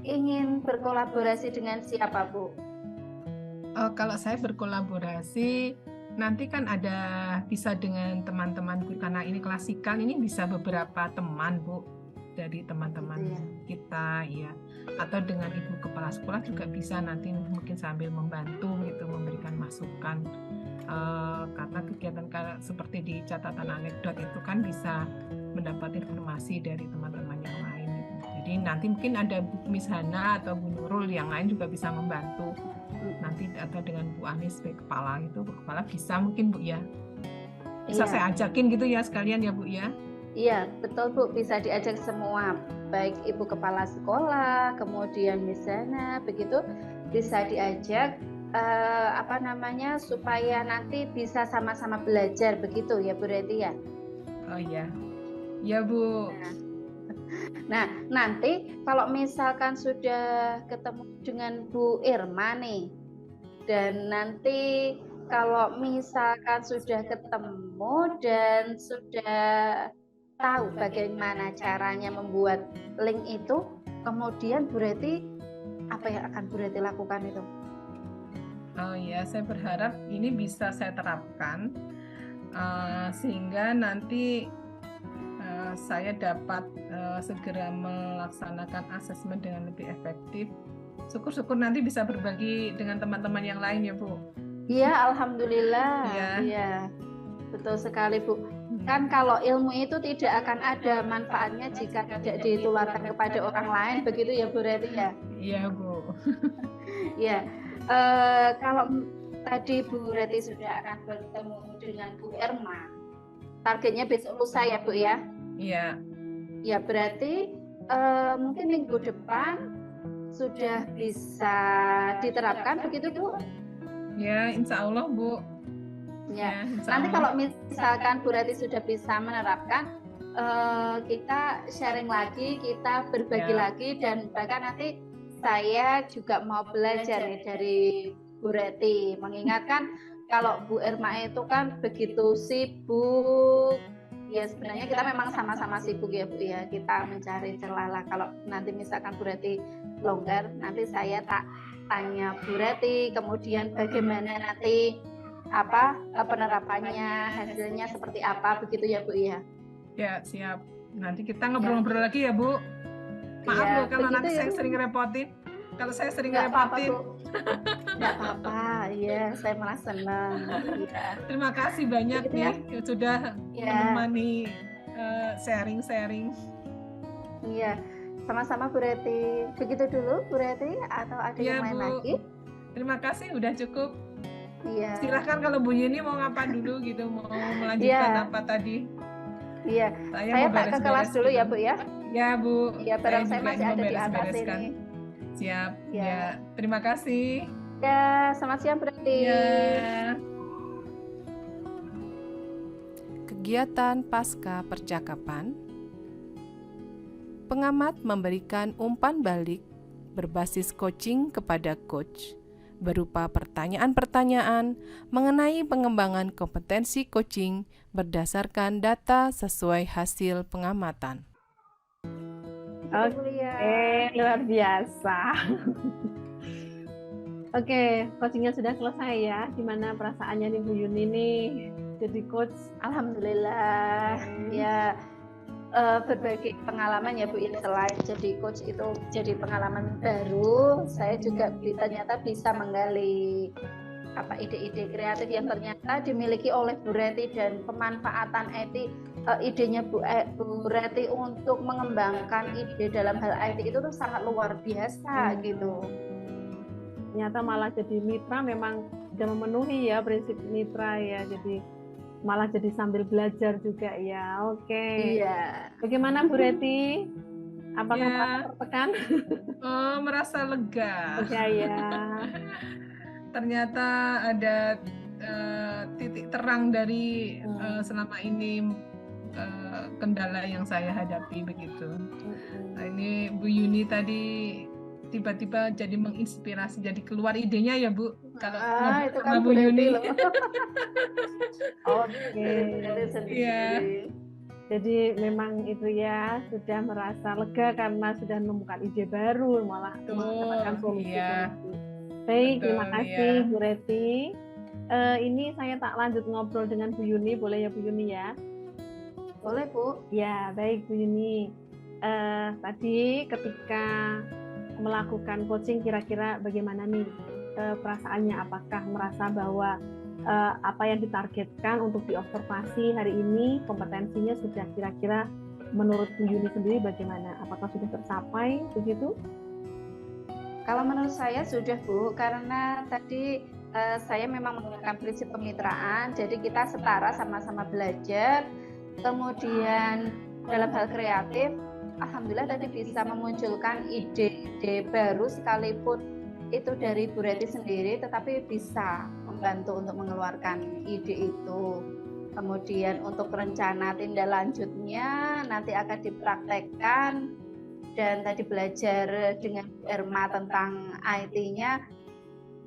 ingin berkolaborasi dengan siapa Bu? Kalau saya berkolaborasi nanti kan bisa dengan teman-temanku karena ini klasikal, ini bisa beberapa teman Bu, dari teman-teman kita ya, atau dengan ibu kepala sekolah juga bisa nanti mungkin sambil membantu gitu, memberikan masukan, karena kegiatan seperti di catatan anekdot itu kan bisa mendapat informasi dari teman-teman yang lain gitu. Jadi nanti mungkin ada Miss Hana atau Bu Nurul yang lain juga bisa membantu nanti, atau dengan Bu Anis sebagai kepala itu, Bu Kepala bisa mungkin Bu ya, bisa saya ajakin gitu ya sekalian ya Bu ya. Iya betul Bu, bisa diajak semua, baik ibu kepala sekolah, kemudian Miss Hana, begitu bisa diajak apa namanya, supaya nanti bisa sama-sama belajar begitu ya Bu Reti ya. Oh iya. Ya Bu. Nah, nanti kalau misalkan sudah ketemu dengan Bu Irma nih, dan nanti kalau misalkan sudah ketemu dan sudah tahu bagaimana caranya membuat link itu, kemudian Bu Reti, apa yang akan Bu Reti lakukan itu? Oh iya, saya berharap ini bisa saya terapkan sehingga nanti saya dapat segera melaksanakan asesmen dengan lebih efektif. Syukur-syukur nanti bisa berbagi dengan teman-teman yang lain ya Bu. Iya, alhamdulillah. Iya. Iya, betul sekali Bu. Kan kalau ilmu itu tidak akan ada manfaatnya jika tidak ditularkan kepada orang lain, begitu ya Bu Reti ya? Iya Bu. Ya, kalau tadi Bu Reti sudah akan bertemu dengan Bu Irma, targetnya besok lusa ya Bu ya? Iya. Ya berarti mungkin minggu depan sudah bisa diterapkan begitu Bu? Ya, insya Allah Bu. Ya. Insya Nanti Allah. kalau misalkan Bu Reti sudah bisa menerapkan, kita sharing lagi, kita berbagi Ya. lagi, dan bahkan nanti saya juga mau belajar nih dari Bu Reti, mengingatkan kalau Bu Irma itu kan begitu sibuk. Ya sebenarnya kita memang sama-sama sibuk ya Bu ya, kita mencari celah. Kalau nanti misalkan Bu Reti longgar, nanti saya tak tanya Bu Reti, kemudian bagaimana nanti apa penerapannya, hasilnya seperti apa, begitu ya Bu ya. Ya, siap. Nanti kita ngobrol-ngobrol lagi ya Bu. Maaf Ya, loh kalau nanti begitu ya, saya Bu. sering repotin. Kalau saya sering Nggak apa-apa repotin. Bu, nggak apa-apa. Iya, saya malah senang. Iya. Terima kasih banyak Begitu ya. nih yang sudah Ya. menemani sharing-sharing. Iya, sama-sama Bu Reti. Begitu dulu Bu Reti, atau ada Iya, yang lain Bu. lagi? Terima kasih, udah cukup. Iya. Silahkan kalau Bu Yuni mau ngapa dulu gitu, mau melanjutkan Iya. apa tadi. Iya. Saya Saya mau tak ke kelas dulu ya Bu ya. Ya Bu. Iya, barang saya juga masih ini mau ada di atas beres-bereskan. ini. Siap. Ya. Ya. Terima kasih. Ya, selamat siang Bu Reti. Ya. Kegiatan pasca percakapan. Pengamat memberikan umpan balik berbasis coaching kepada coach berupa pertanyaan-pertanyaan mengenai pengembangan kompetensi coaching berdasarkan data sesuai hasil pengamatan. Oke, Luar biasa. Oke, coachingnya sudah selesai ya. Gimana perasaannya nih Bu Yuni nih jadi coach? Alhamdulillah. Ya, berbagi pengalaman ya Bu ya, selain jadi coach itu jadi pengalaman baru, saya juga ternyata bisa menggali ide-ide kreatif yang ternyata dimiliki oleh Bu Reti, dan pemanfaatan idenya Bu Reti untuk mengembangkan ide dalam hal IT itu tuh sangat luar biasa gitu. Ternyata malah jadi mitra memang sudah memenuhi ya prinsip mitra ya. Jadi malah jadi sambil belajar juga ya. Oke. Iya. Bagaimana Bu Reti? Apakah Ya. merasa tertekan? Oh, merasa lega. Oke ya. Ternyata ada titik terang dari selama ini kendala yang saya hadapi begitu. Nah, ini Bu Yuni tadi tiba-tiba jadi menginspirasi, jadi keluar idenya ya Bu. Kalau ngobrol Itu sama kan Bu Yuni. Oke. Iya. Jadi memang itu ya sudah merasa lega karena sudah menemukan ide baru, malah mendapatkan solusi. Iya. Baik, Betul, terima kasih ya. Bu Reti. Ini saya tak lanjut ngobrol dengan Bu Yuni, boleh ya Bu Yuni ya? Boleh Bu. Ya, baik Bu Yuni. Tadi ketika melakukan coaching kira-kira bagaimana nih perasaannya? Apakah merasa bahwa apa yang ditargetkan untuk diobservasi hari ini kompetensinya sudah kira-kira menurut Bu Yuni sendiri bagaimana? Apakah sudah tercapai begitu? Kalau menurut saya sudah Bu, karena tadi saya memang menggunakan prinsip kemitraan, jadi kita setara, sama-sama belajar. Kemudian dalam hal kreatif, alhamdulillah tadi bisa memunculkan ide-ide baru, sekalipun itu dari Bu Reti sendiri, tetapi bisa membantu untuk mengeluarkan ide itu. Kemudian untuk rencana tindak lanjutnya nanti akan dipraktekkan, dan tadi belajar dengan Erma tentang IT-nya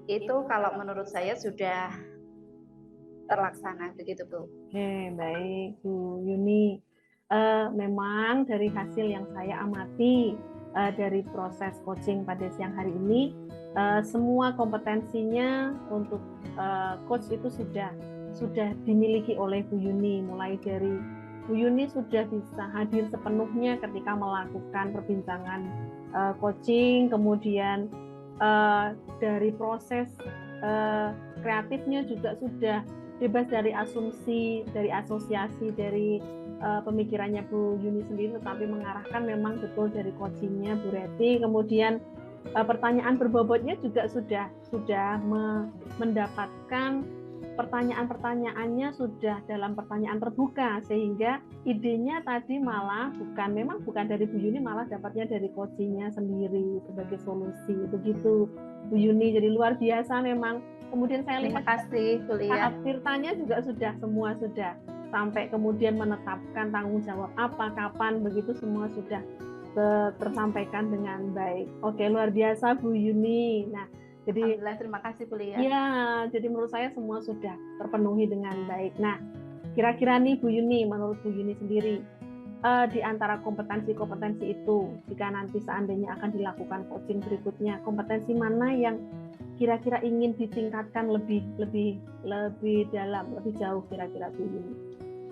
itu kalau menurut saya sudah terlaksana begitu Bu. Oke, baik Bu Yuni. Memang dari hasil yang saya amati dari proses coaching pada siang hari ini, semua kompetensinya untuk coach itu sudah dimiliki oleh Bu Yuni. Mulai dari Bu Yuni sudah bisa hadir sepenuhnya ketika melakukan perbincangan coaching, kemudian dari proses kreatifnya juga sudah bebas dari asumsi, dari asosiasi, dari pemikirannya Bu Yuni sendiri, tetapi mengarahkan memang betul dari coachingnya Bu Reti. Kemudian pertanyaan berbobotnya juga sudah mendapatkan pertanyaan-pertanyaannya sudah dalam pertanyaan terbuka, sehingga idenya tadi memang bukan dari Bu Yuni, malah dapatnya dari coachingnya sendiri sebagai solusi. Begitu Bu Yuni, jadi luar biasa memang. Kemudian saya Terima lihat kasih Bu Lia. saat tirtanya juga semua sudah sampai kemudian menetapkan tanggung jawab apa, kapan, begitu semua sudah tersampaikan dengan baik. Oke, luar biasa Bu Yuni. Nah, jadi Alhamdulillah, terima kasih Bu Lia. ya, jadi menurut saya semua sudah terpenuhi dengan baik. Nah, kira-kira nih Bu Yuni, menurut Bu Yuni sendiri, di antara kompetensi-kompetensi itu, jika nanti seandainya akan dilakukan coaching berikutnya, kompetensi mana yang kira-kira ingin ditingkatkan lebih dalam, lebih jauh kira-kira Bu Yuni?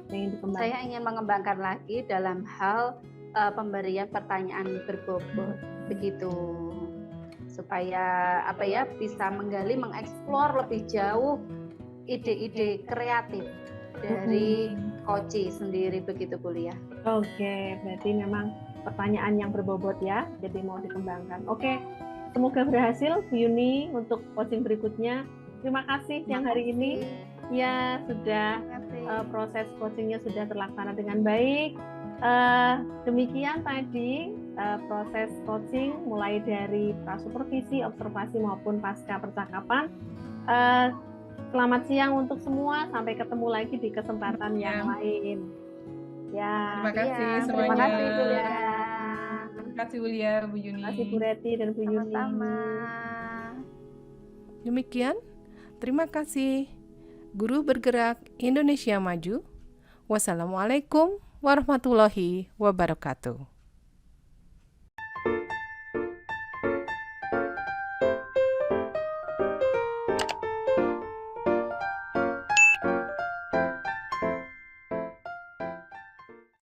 Ingin dikembangkan? Saya ingin mengembangkan lagi dalam hal pemberian pertanyaan berbobot, begitu, supaya bisa menggali, mengeksplor lebih jauh ide-ide kreatif dari coach sendiri, begitu Bu Lia. Oke, berarti memang pertanyaan yang berbobot ya, jadi mau dikembangkan. Oke, semoga berhasil Bu Yuni untuk coaching berikutnya. Terima kasih siang hari ini. Ya, sudah proses coachingnya sudah terlaksana dengan baik. Demikian tadi proses coaching mulai dari prasupervisi, observasi maupun pasca percakapan. Selamat siang untuk semua, sampai ketemu lagi di kesempatan yang lain. Ya, Terima kasih semuanya. Terima kasih Bu Lia. Terima kasih Bu Lia, Bu Yuni. Terima kasih Bu Reti dan Bu Yuni. Sama-sama. Demikian, terima kasih. Guru Bergerak Indonesia Maju. Wassalamualaikum warahmatullahi wabarakatuh.